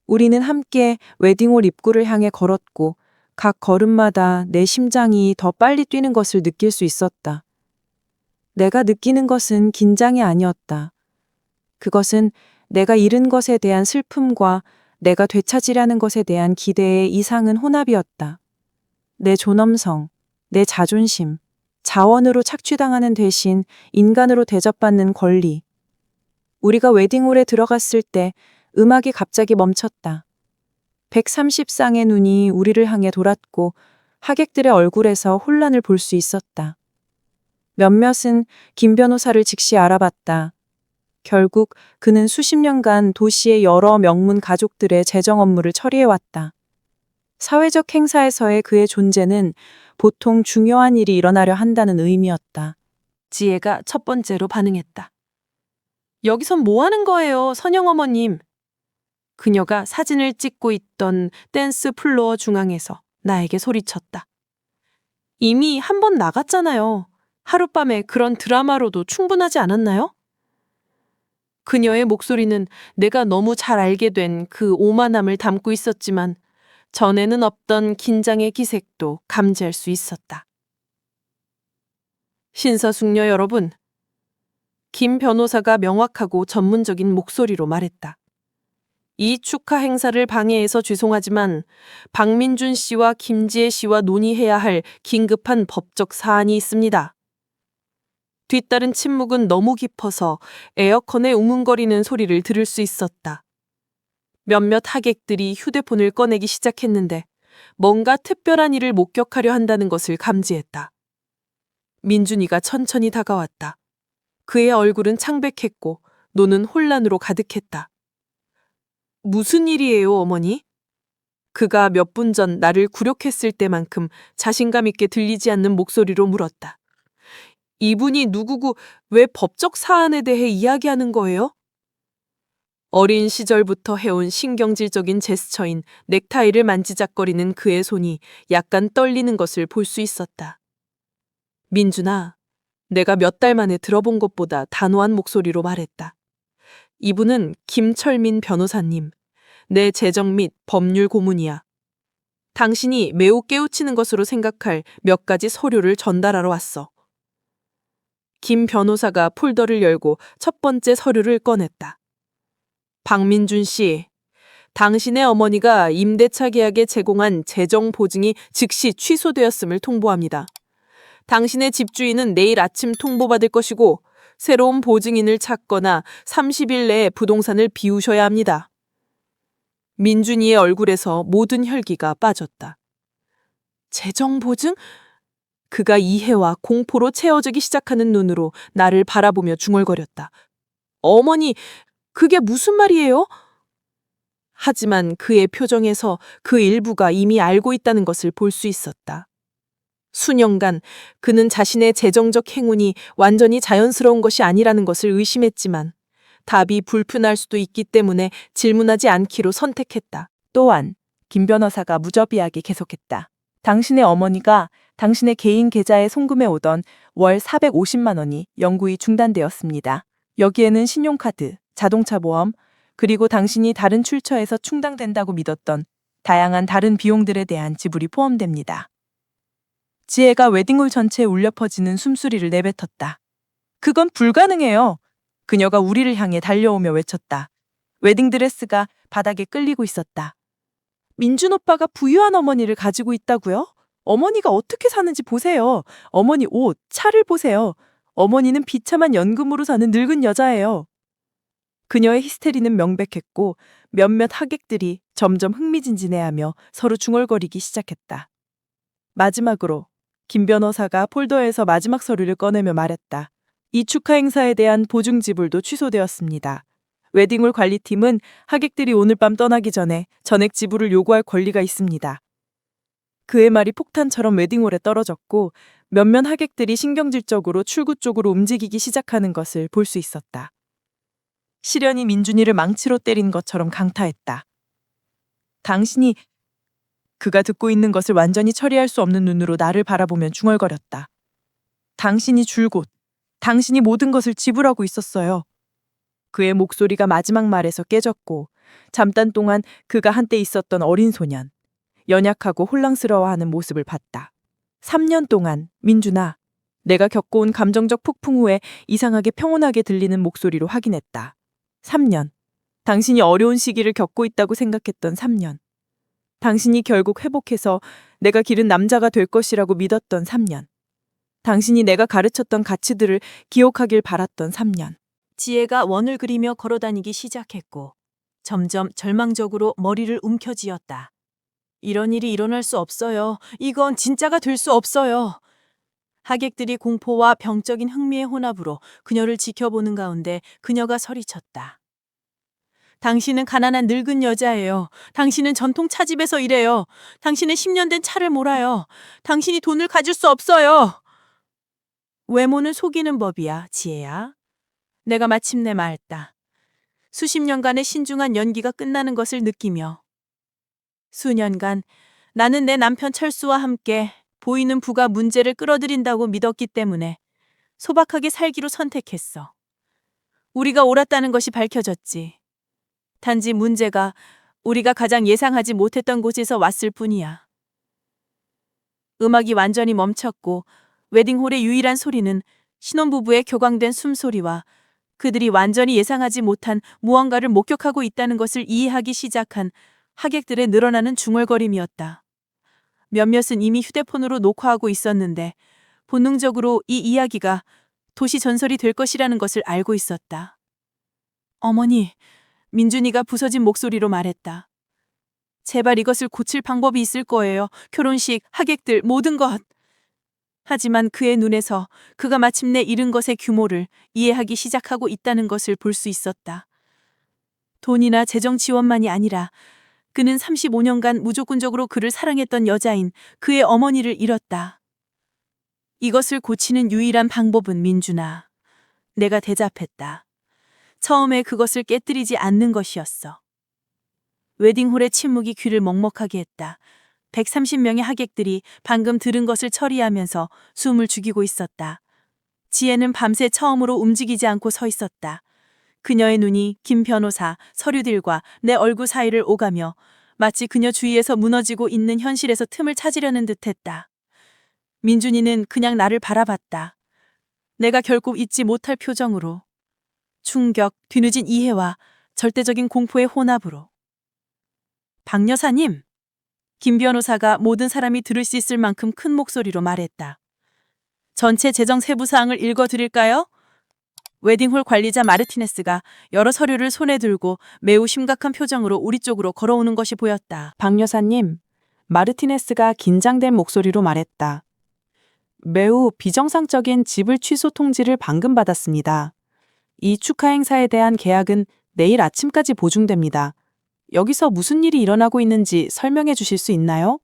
우리는 함께 웨딩홀 입구를 향해 걸었고 각 걸음마다 내 심장이 더 빨리 뛰는 것을 느낄 수 있었다. 내가 느끼는 것은 긴장이 아니었다. 그것은 내가 잃은 것에 대한 슬픔과 내가 되찾으려는 것에 대한 기대의 이상은 혼합이었다. 내 존엄성, 내 자존심, 자원으로 착취당하는 대신 인간으로 대접받는 권리. 우리가 웨딩홀에 들어갔을 때 음악이 갑자기 멈췄다. 130쌍의 눈이 우리를 향해 돌았고 하객들의 얼굴에서 혼란을 볼 수 있었다. 몇몇은 김 변호사를 즉시 알아봤다. 결국 그는 수십 년간 도시의 여러 명문 가족들의 재정 업무를 처리해왔다. 사회적 행사에서의 그의 존재는 보통 중요한 일이 일어나려 한다는 의미였다.
지혜가 첫 번째로 반응했다. 여기선 뭐 하는 거예요, 선영 어머님? 그녀가 사진을 찍고 있던 댄스 플로어 중앙에서 나에게 소리쳤다. 이미 한 번 나갔잖아요. 하룻밤에 그런 드라마로도 충분하지 않았나요? 그녀의 목소리는 내가 너무 잘 알게 된 그 오만함을 담고 있었지만 전에는 없던 긴장의 기색도 감지할 수 있었다. 신서숙녀 여러분, 김 변호사가 명확하고 전문적인 목소리로 말했다. 이 축하 행사를 방해해서 죄송하지만 박민준 씨와 김지혜 씨와 논의해야 할 긴급한 법적 사안이 있습니다. 뒤따른 침묵은 너무 깊어서 에어컨의 웅웅거리는 소리를 들을 수 있었다. 몇몇 하객들이 휴대폰을 꺼내기 시작했는데 뭔가 특별한 일을 목격하려 한다는 것을 감지했다. 민준이가 천천히 다가왔다. 그의 얼굴은 창백했고 노는 혼란으로 가득했다. 무슨 일이에요, 어머니? 그가 몇 분 전 나를 굴욕했을 때만큼 자신감 있게 들리지 않는 목소리로 물었다. 이분이 누구고 왜 법적 사안에 대해 이야기하는 거예요? 어린 시절부터 해온 신경질적인 제스처인 넥타이를 만지작거리는 그의 손이 약간 떨리는 것을 볼 수 있었다. 민준아, 내가 몇 달 만에 들어본 것보다 단호한 목소리로 말했다. 이분은 김철민 변호사님, 내 재정 및 법률 고문이야. 당신이 매우 깨우치는 것으로 생각할 몇 가지 서류를 전달하러 왔어. 김 변호사가 폴더를 열고 첫 번째 서류를 꺼냈다. 박민준 씨, 당신의 어머니가 임대차 계약에 제공한 재정 보증이 즉시 취소되었음을 통보합니다. 당신의 집주인은 내일 아침 통보받을 것이고 새로운 보증인을 찾거나 30일 내에 부동산을 비우셔야 합니다. 민준이의 얼굴에서 모든 혈기가 빠졌다. 재정 보증? 그가 이해와 공포로 채워지기 시작하는 눈으로 나를 바라보며 중얼거렸다. 어머니, 그게 무슨 말이에요? 하지만 그의 표정에서 그 일부가 이미 알고 있다는 것을 볼 수 있었다. 수년간 그는 자신의 재정적 행운이 완전히 자연스러운 것이 아니라는 것을 의심했지만 답이 불편할 수도 있기 때문에 질문하지 않기로 선택했다.
또한 김 변호사가 무저비하게 계속했다. 당신의 어머니가 당신의 개인 계좌에 송금해 오던 월 450만 원이 영구히 중단되었습니다. 여기에는 신용카드, 자동차 보험, 그리고 당신이 다른 출처에서 충당된다고 믿었던 다양한 다른 비용들에 대한 지불이 포함됩니다. 지혜가 웨딩홀 전체에 울려 퍼지는 숨소리를 내뱉었다. 그건 불가능해요. 그녀가 우리를 향해 달려오며 외쳤다. 웨딩드레스가 바닥에 끌리고 있었다. 민준 오빠가 부유한 어머니를 가지고 있다고요? 어머니가 어떻게 사는지 보세요. 어머니 옷, 차를 보세요. 어머니는 비참한 연금으로 사는 늙은 여자예요. 그녀의 히스테리는 명백했고 몇몇 하객들이 점점 흥미진진해하며 서로 중얼거리기 시작했다. 마지막으로 김 변호사가 폴더에서 마지막 서류를 꺼내며 말했다. 이 축하 행사에 대한 보증 지불도 취소되었습니다. 웨딩홀 관리팀은 하객들이 오늘 밤 떠나기 전에 전액 지불을 요구할 권리가 있습니다. 그의 말이 폭탄처럼 웨딩홀에 떨어졌고 몇몇 하객들이 신경질적으로 출구 쪽으로 움직이기 시작하는 것을 볼 수 있었다. 시련이 민준이를 망치로 때린 것처럼 강타했다. 당신이 그가 듣고 있는 것을 완전히 처리할 수 없는 눈으로 나를 바라보며 중얼거렸다. 당신이 줄곧 당신이 모든 것을 지불하고 있었어요. 그의 목소리가 마지막 말에서 깨졌고 잠깐 동안 그가 한때 있었던 어린 소년, 연약하고 혼란스러워하는 모습을 봤다. 3년 동안 민준아, 내가 겪어온 감정적 폭풍 후에 이상하게 평온하게 들리는 목소리로 확인했다. 3년. 당신이 어려운 시기를 겪고 있다고 생각했던 3년. 당신이 결국 회복해서 내가 기른 남자가 될 것이라고 믿었던 3년. 당신이 내가 가르쳤던 가치들을 기억하길 바랐던 3년.
지혜가 원을 그리며 걸어다니기 시작했고 점점 절망적으로 머리를 움켜쥐었다. 이런 일이 일어날 수 없어요. 이건 진짜가 될 수 없어요. 하객들이 공포와 병적인 흥미의 혼합으로 그녀를 지켜보는 가운데 그녀가 소리쳤다. 당신은 가난한 늙은 여자예요. 당신은 전통 차집에서 일해요. 당신은 10년 된 차를 몰아요. 당신이 돈을 가질 수 없어요. 외모는 속이는 법이야, 지혜야. 내가 마침내 말했다. 수십 년간의 신중한 연기가 끝나는 것을 느끼며. 수년간 나는 내 남편 철수와 함께 보이는 부가 문제를 끌어들인다고 믿었기 때문에 소박하게 살기로 선택했어. 우리가 옳았다는 것이 밝혀졌지. 단지 문제가 우리가 가장 예상하지 못했던 곳에서 왔을 뿐이야. 음악이 완전히 멈췄고 웨딩홀의 유일한 소리는 신혼부부의 교광된 숨소리와 그들이 완전히 예상하지 못한 무언가를 목격하고 있다는 것을 이해하기 시작한 하객들의 늘어나는 중얼거림이었다. 몇몇은 이미 휴대폰으로 녹화하고 있었는데 본능적으로 이 이야기가 도시 전설이 될 것이라는 것을 알고 있었다. 어머니, 민준이가 부서진 목소리로 말했다. 제발 이것을 고칠 방법이 있을 거예요. 결혼식, 하객들, 모든 것. 하지만 그의 눈에서 그가 마침내 잃은 것의 규모를 이해하기 시작하고 있다는 것을 볼 수 있었다. 돈이나 재정 지원만이 아니라 그는 35년간 무조건적으로 그를 사랑했던 여자인 그의 어머니를 잃었다. 이것을 고치는 유일한 방법은 민준아. 내가 대답했다. 처음에 그것을 깨뜨리지 않는 것이었어. 웨딩홀의 침묵이 귀를 먹먹하게 했다. 130명의 하객들이 방금 들은 것을 처리하면서 숨을 죽이고 있었다. 지혜는 밤새 처음으로 움직이지 않고 서 있었다.
그녀의 눈이 김 변호사 서류들과 내 얼굴 사이를 오가며 마치 그녀 주위에서 무너지고 있는 현실에서 틈을 찾으려는 듯했다. 민준이는 그냥 나를 바라봤다. 내가 결국 잊지 못할 표정으로. 충격, 뒤늦은 이해와 절대적인 공포의 혼합으로. 박 여사님, 김 변호사가 모든 사람이 들을 수 있을 만큼 큰 목소리로 말했다. 전체 재정 세부 사항을 읽어드릴까요? 웨딩홀 관리자 마르티네스가 여러 서류를 손에 들고 매우 심각한 표정으로 우리 쪽으로 걸어오는 것이 보였다.
박 여사님, 마르티네스가 긴장된 목소리로 말했다. 매우 비정상적인 지불 취소 통지를 방금 받았습니다. 이 축하 행사에 대한 계약은 내일 아침까지 보증됩니다. 여기서 무슨 일이 일어나고 있는지 설명해 주실 수 있나요?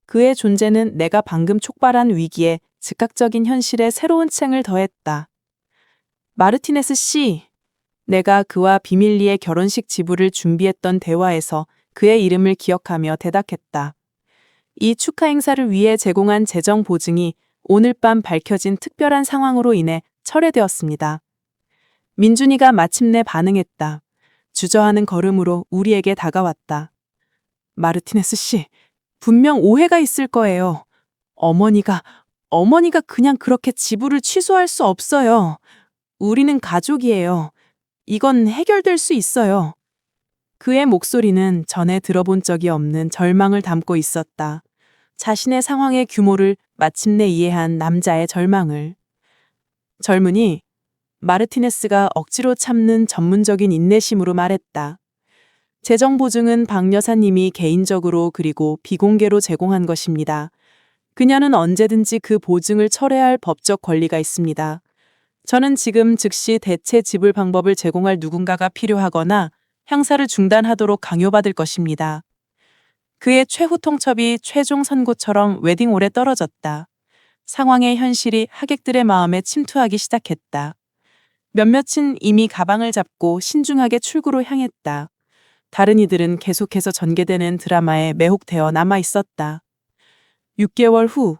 그의 존재는 내가 방금 촉발한 위기에 즉각적인 현실에 새로운 층을 더했다. 마르티네스 씨, 내가 그와 비밀리에 결혼식 지불을 준비했던 대화에서 그의 이름을 기억하며 대답했다. 이 축하 행사를 위해 제공한 재정 보증이 오늘 밤 밝혀진 특별한 상황으로 인해 철회되었습니다. 민준이가 마침내 반응했다. 주저하는 걸음으로 우리에게 다가왔다. 마르티네스 씨, 분명 오해가 있을 거예요. 어머니가 그냥 그렇게 지불을 취소할 수 없어요. 우리는 가족이에요. 이건 해결될 수 있어요. 그의 목소리는 전에 들어본 적이 없는 절망을 담고 있었다. 자신의 상황의 규모를 마침내 이해한 남자의 절망을. 젊은이, 마르티네스가 억지로 참는 전문적인 인내심으로 말했다. 재정 보증은 박 여사님이 개인적으로 그리고 비공개로 제공한 것입니다. 그녀는 언제든지 그 보증을 철회할 법적 권리가 있습니다. 저는 지금 즉시 대체 지불 방법을 제공할 누군가가 필요하거나 행사를 중단하도록 강요받을 것입니다. 그의 최후 통첩이 최종 선고처럼 웨딩홀에 떨어졌다. 상황의 현실이 하객들의 마음에 침투하기 시작했다. 몇몇은 이미 가방을 잡고 신중하게 출구로 향했다. 다른 이들은 계속해서 전개되는 드라마에 매혹되어 남아 있었다. 6개월 후,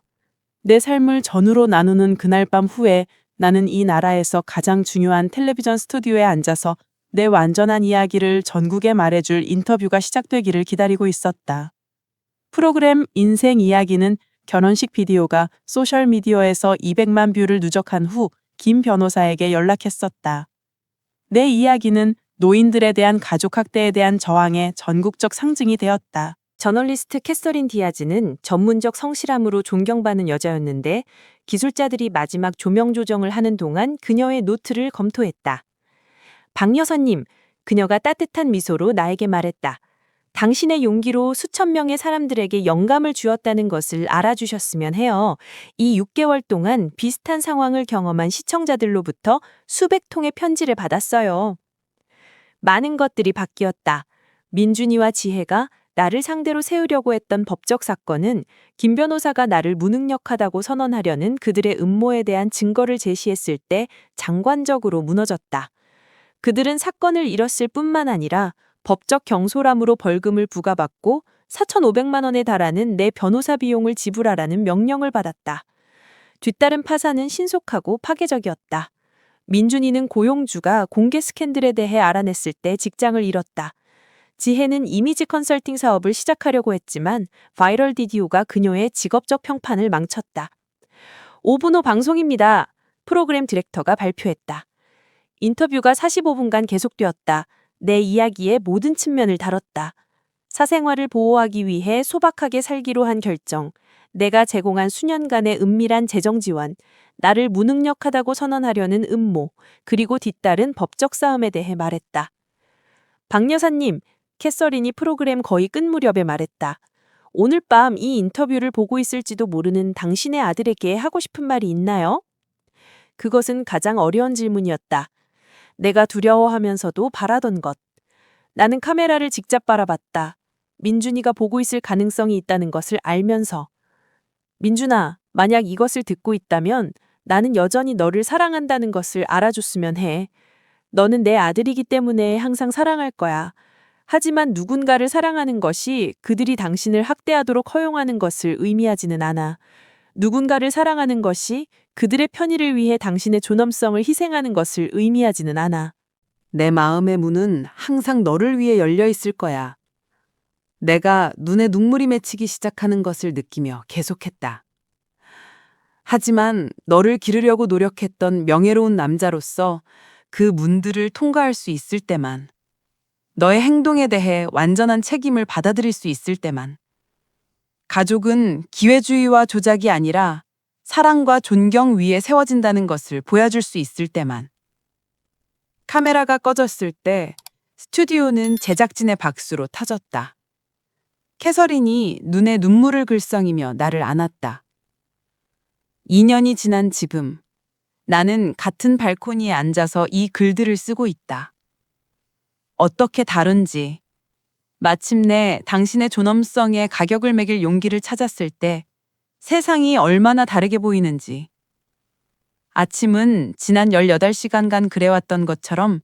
내 삶을 전후로 나누는 그날 밤 후에 나는 이 나라에서 가장 중요한 텔레비전 스튜디오에 앉아서 내 완전한 이야기를 전국에 말해줄 인터뷰가 시작되기를 기다리고 있었다. 프로그램 인생 이야기는 결혼식 비디오가 소셜미디어에서 200만 뷰를 누적한 후 김 변호사에게 연락했었다. 내 이야기는 노인들에 대한 가족학대에 대한 저항의 전국적 상징이 되었다.
저널리스트 캐서린 디아즈는 전문적 성실함으로 존경받는 여자였는데 기술자들이 마지막 조명 조정을 하는 동안 그녀의 노트를 검토했다. 박 여사님, 그녀가 따뜻한 미소로 나에게 말했다. 당신의 용기로 수천 명의 사람들에게 영감을 주었다는 것을 알아주셨으면 해요. 이 6개월 동안 비슷한 상황을 경험한 시청자들로부터 수백 통의 편지를 받았어요. 많은 것들이 바뀌었다. 민준이와 지혜가 나를 상대로 세우려고 했던 법적 사건은 김 변호사가 나를 무능력하다고 선언하려는 그들의 음모에 대한 증거를 제시했을 때 장관적으로 무너졌다. 그들은 사건을 잃었을 뿐만 아니라 법적 경솔함으로 벌금을 부과받고 4,500만 원에 달하는 내 변호사 비용을 지불하라는 명령을 받았다. 뒤따른 파산은 신속하고 파괴적이었다. 민준이는 고용주가 공개 스캔들에 대해 알아냈을 때 직장을 잃었다. 지혜는 이미지 컨설팅 사업을 시작하려고 했지만 바이럴 비디오가 그녀의 직업적 평판을 망쳤다. 5분 후 방송입니다. 프로그램 디렉터가 발표했다. 인터뷰가 45분간 계속되었다. 내 이야기의 모든 측면을 다뤘다. 사생활을 보호하기 위해 소박하게 살기로 한 결정, 내가 제공한 수년간의 은밀한 재정 지원, 나를 무능력하다고 선언하려는 음모, 그리고 뒤따른 법적 싸움에 대해 말했다. 박 여사님, 캐서린이 프로그램 거의 끝 무렵에 말했다. 오늘 밤 이 인터뷰를 보고 있을지도 모르는 당신의 아들에게 하고 싶은 말이 있나요? 그것은 가장 어려운 질문이었다. 내가 두려워하면서도 바라던 것. 나는 카메라를 직접 바라봤다. 민준이가 보고 있을 가능성이 있다는 것을 알면서. 민준아, 만약 이것을 듣고 있다면 나는 여전히 너를 사랑한다는 것을 알아줬으면 해. 너는 내 아들이기 때문에 항상 사랑할 거야. 하지만 누군가를 사랑하는 것이 그들이 당신을 학대하도록 허용하는 것을 의미하지는 않아. 누군가를 사랑하는 것이 그들의 편의를 위해 당신의 존엄성을 희생하는 것을 의미하지는 않아.
내 마음의 문은 항상 너를 위해 열려 있을 거야. 내가 눈에 눈물이 맺히기 시작하는 것을 느끼며 계속했다. 하지만 너를 기르려고 노력했던 명예로운 남자로서 그 문들을 통과할 수 있을 때만, 너의 행동에 대해 완전한 책임을 받아들일 수 있을 때만, 가족은 기회주의와 조작이 아니라 사랑과 존경 위에 세워진다는 것을 보여줄 수 있을 때만. 카메라가 꺼졌을 때 스튜디오는 제작진의 박수로 터졌다. 캐서린이 눈에 눈물을 글썽이며 나를 안았다. 2년이 지난 지금, 나는 같은 발코니에 앉아서 이 글들을 쓰고 있다. 어떻게 다른지, 마침내 당신의 존엄성에 가격을 매길 용기를 찾았을 때 세상이 얼마나 다르게 보이는지. 아침은 지난 18시간간 그래왔던 것처럼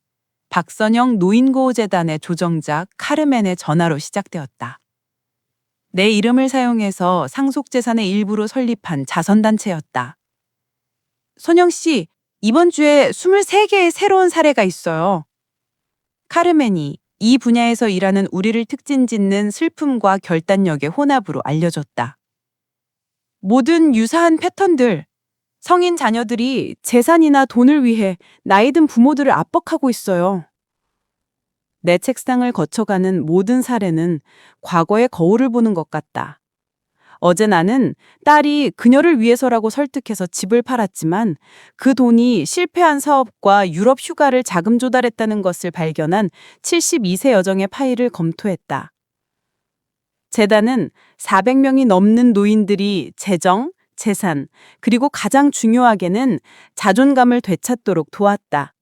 박선영 노인구호재단의 조정자 카르멘의 전화로 시작되었다. 내 이름을 사용해서 상속재산의 일부로 설립한 자선단체였다. 선영 씨, 이번 주에 23개의 새로운 사례가 있어요. 카르멘이 이 분야에서 일하는 우리를 특징짓는 슬픔과 결단력의 혼합으로 알려줬다. 모든 유사한 패턴들, 성인 자녀들이 재산이나 돈을 위해 나이든 부모들을 압박하고 있어요. 내 책상을 거쳐가는 모든 사례는 과거의 거울을 보는 것 같다. 어제 나는 딸이 그녀를 위해서라고 설득해서 집을 팔았지만 그 돈이 실패한 사업과 유럽 휴가를 자금 조달했다는 것을 발견한 72세 여정의 파일을 검토했다. 재단은 400명이 넘는 노인들이 재정, 재산, 그리고 가장 중요하게는 자존감을 되찾도록 도왔다.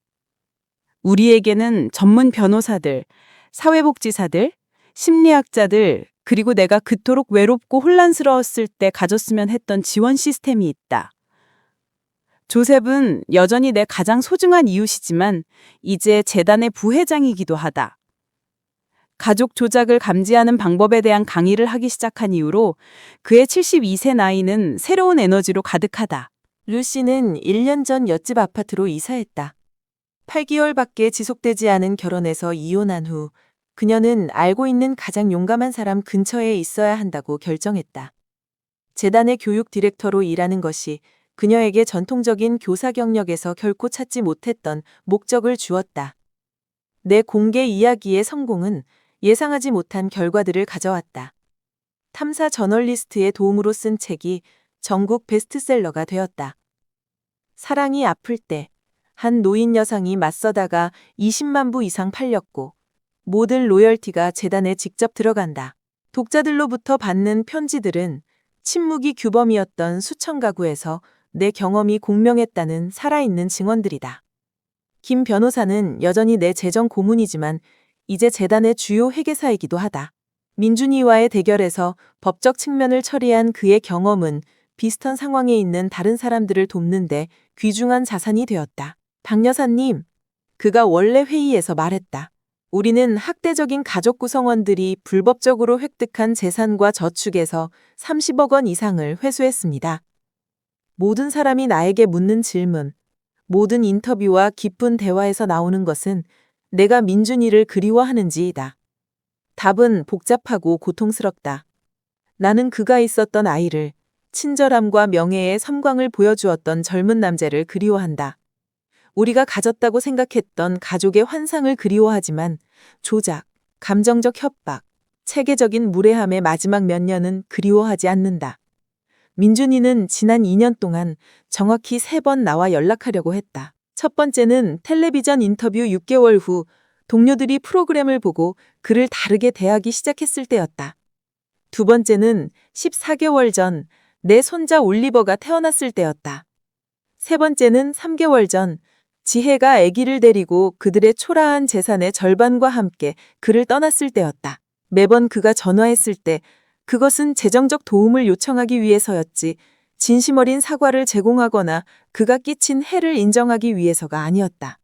우리에게는 전문 변호사들, 사회복지사들, 심리학자들, 그리고 내가 그토록 외롭고 혼란스러웠을 때 가졌으면 했던 지원 시스템이 있다. 조셉은 여전히 내 가장 소중한 이웃이지만 이제 재단의 부회장이기도 하다. 가족 조작을 감지하는 방법에 대한 강의를 하기 시작한 이후로 그의 72세 나이는 새로운 에너지로 가득하다.
루시는 1년 전 옆집 아파트로 이사했다. 8개월밖에 지속되지 않은 결혼에서 이혼한 후 그녀는 알고 있는 가장 용감한 사람 근처에 있어야 한다고 결정했다. 재단의 교육 디렉터로 일하는 것이 그녀에게 전통적인 교사 경력에서 결코 찾지 못했던 목적을 주었다. 내 공개 이야기의 성공은 예상하지 못한 결과들을 가져왔다. 탐사 저널리스트의 도움으로 쓴 책이 전국 베스트셀러가 되었다. 사랑이 아플 때 한 노인 여성이 맞서다가 20만 부 이상 팔렸고 모든 로열티가 재단에 직접 들어간다. 독자들로부터 받는 편지들은 침묵이 규범이었던 수천 가구에서 내 경험이 공명했다는 살아있는 증언들이다. 김 변호사는 여전히 내 재정 고문이지만 이제 재단의 주요 회계사이기도 하다. 민준이와의 대결에서 법적 측면을 처리한 그의 경험은 비슷한 상황에 있는 다른 사람들을 돕는데 귀중한 자산이 되었다. 박 여사님, 그가 원래 회의에서 말했다. 우리는 학대적인 가족 구성원들이 불법적으로 획득한 재산과 저축에서 30억 원 이상을 회수했습니다. 모든 사람이 나에게 묻는 질문, 모든 인터뷰와 깊은 대화에서 나오는 것은 내가 민준이를 그리워하는지이다. 답은 복잡하고 고통스럽다. 나는 그가 있었던 아이를, 친절함과 명예의 섬광을 보여주었던 젊은 남자를 그리워한다. 우리가 가졌다고 생각했던 가족의 환상을 그리워하지만 조작, 감정적 협박, 체계적인 무례함의 마지막 몇 년은 그리워하지 않는다. 민준이는 지난 2년 동안 정확히 3번 나와 연락하려고 했다. 첫 번째는 텔레비전 인터뷰 6개월 후 동료들이 프로그램을 보고 그를 다르게 대하기 시작했을 때였다. 두 번째는 14개월 전 내 손자 올리버가 태어났을 때였다. 세 번째는 3개월 전 지혜가 아기를 데리고 그들의 초라한 재산의 절반과 함께 그를 떠났을 때였다. 매번 그가 전화했을 때 그것은 재정적 도움을 요청하기 위해서였지 진심 어린 사과를 제공하거나 그가 끼친 해를 인정하기 위해서가 아니었다.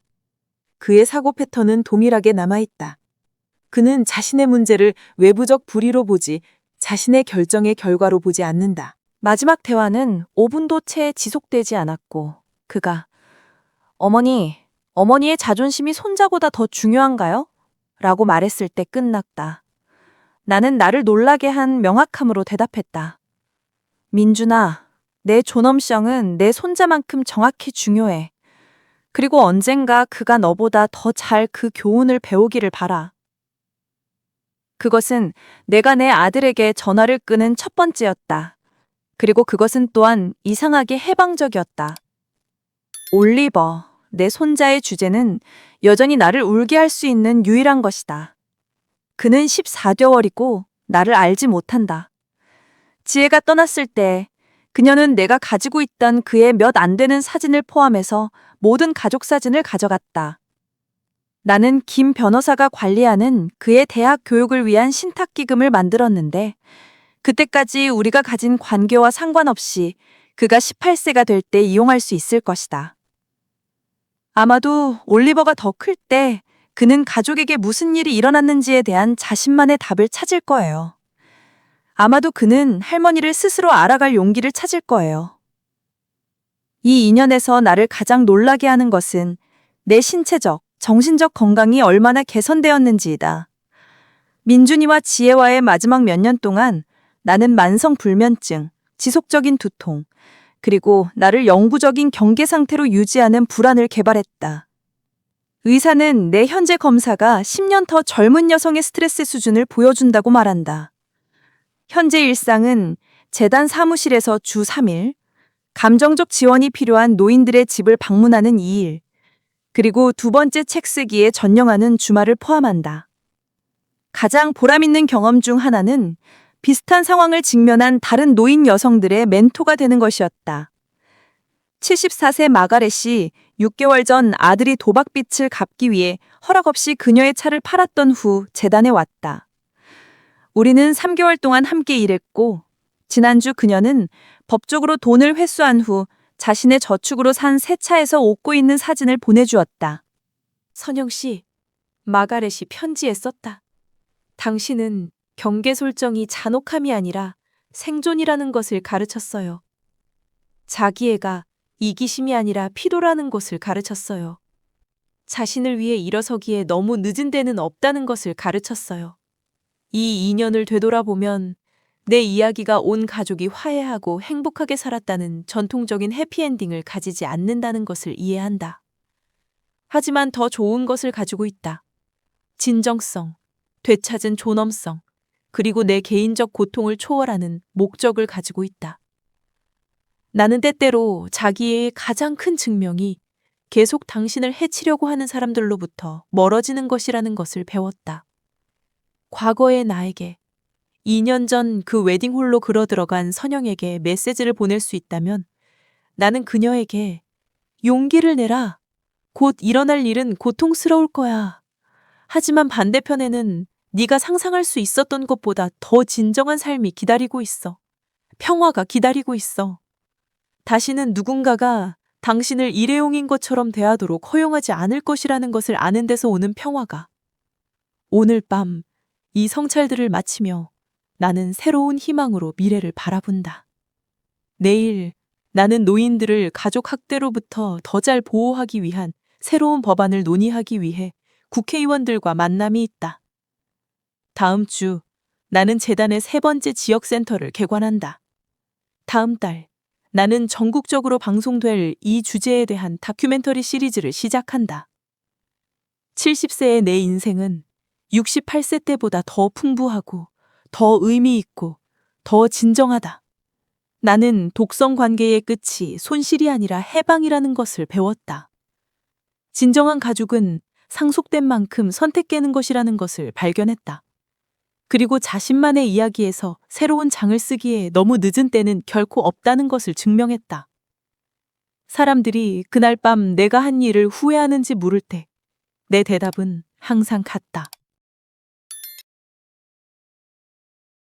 그의 사고 패턴은 동일하게 남아있다. 그는 자신의 문제를 외부적 불의로 보지 자신의 결정의 결과로 보지 않는다.
마지막 대화는 5분도 채 지속되지 않았고 그가 어머니, 어머니의 자존심이 손자보다 더 중요한가요? 라고 말했을 때 끝났다. 나는 나를 놀라게 한 명확함으로 대답했다. 민준아, 내 존엄성은 내 손자만큼 정확히 중요해. 그리고 언젠가 그가 너보다 더 잘 그 교훈을 배우기를 바라. 그것은 내가 내 아들에게 전화를 끄는 첫 번째였다. 그리고 그것은 또한 이상하게 해방적이었다. 올리버, 내 손자의 주제는 여전히 나를 울게 할 수 있는 유일한 것이다. 그는 14개월이고 나를 알지 못한다. 지혜가 떠났을 때 그녀는 내가 가지고 있던 그의 몇 안 되는 사진을 포함해서 모든 가족 사진을 가져갔다. 나는 김 변호사가 관리하는 그의 대학 교육을 위한 신탁기금을 만들었는데 그때까지 우리가 가진 관계와 상관없이 그가 18세가 될 때 이용할 수 있을 것이다. 아마도 올리버가 더 클 때 그는 가족에게 무슨 일이 일어났는지에 대한 자신만의 답을 찾을 거예요. 아마도 그는 할머니를 스스로 알아갈 용기를 찾을 거예요. 이 인연에서 나를 가장 놀라게 하는 것은 내 신체적, 정신적 건강이 얼마나 개선되었는지이다. 민준이와 지혜와의 마지막 몇 년 동안 나는 만성 불면증, 지속적인 두통, 그리고 나를 영구적인 경계 상태로 유지하는 불안을 개발했다. 의사는 내 현재 검사가 10년 더 젊은 여성의 스트레스 수준을 보여준다고 말한다. 현재 일상은 재단 사무실에서 주 3일, 감정적 지원이 필요한 노인들의 집을 방문하는 2일, 그리고 두 번째 책 쓰기에 전념하는 주말을 포함한다. 가장 보람있는 경험 중 하나는 비슷한 상황을 직면한 다른 노인 여성들의 멘토가 되는 것이었다. 74세 마가렛이 6개월 전 아들이 도박빚을 갚기 위해 허락 없이 그녀의 차를 팔았던 후 재단에 왔다. 우리는 3개월 동안 함께 일했고 지난주 그녀는 법적으로 돈을 회수한 후 자신의 저축으로 산 새 차에서 웃고 있는 사진을 보내주었다.
선영 씨, 마가렛이 편지에 썼다. 당신은 경계 설정이 잔혹함이 아니라 생존이라는 것을 가르쳤어요. 자기애가 이기심이 아니라 피도라는 것을 가르쳤어요. 자신을 위해 일어서기에 너무 늦은 데는 없다는 것을 가르쳤어요. 이 2년을 되돌아보면 내 이야기가 온 가족이 화해하고 행복하게 살았다는 전통적인 해피엔딩을 가지지 않는다는 것을 이해한다. 하지만 더 좋은 것을 가지고 있다. 진정성, 되찾은 존엄성, 그리고 내 개인적 고통을 초월하는 목적을 가지고 있다. 나는 때때로 자기의 가장 큰 증명이 계속 당신을 해치려고 하는 사람들로부터 멀어지는 것이라는 것을 배웠다. 과거의 나에게 2년 전 그 웨딩홀로 걸어 들어간 선영에게 메시지를 보낼 수 있다면 나는 그녀에게 용기를 내라. 곧 일어날 일은 고통스러울 거야. 하지만 반대편에는 네가 상상할 수 있었던 것보다 더 진정한 삶이 기다리고 있어. 평화가 기다리고 있어. 다시는 누군가가 당신을 일회용인 것처럼 대하도록 허용하지 않을 것이라는 것을 아는 데서 오는 평화가. 오늘 밤 이 성찰들을 마치며 나는 새로운 희망으로 미래를 바라본다. 내일 나는 노인들을 가족 학대로부터 더 잘 보호하기 위한 새로운 법안을 논의하기 위해 국회의원들과 만남이 있다. 다음 주 나는 재단의 3번째 지역센터를 개관한다. 다음 달 나는 전국적으로 방송될 이 주제에 대한 다큐멘터리 시리즈를 시작한다. 70세의 내 인생은 68세 때보다 더 풍부하고 더 의미 있고 더 진정하다. 나는 독성 관계의 끝이 손실이 아니라 해방이라는 것을 배웠다. 진정한 가족은 상속된 만큼 선택되는 것이라는 것을 발견했다. 그리고 자신만의 이야기에서 새로운 장을 쓰기에 너무 늦은 때는 결코 없다는 것을 증명했다. 사람들이 그날 밤 내가 한 일을 후회하는지 물을 때 내 대답은 항상 같다.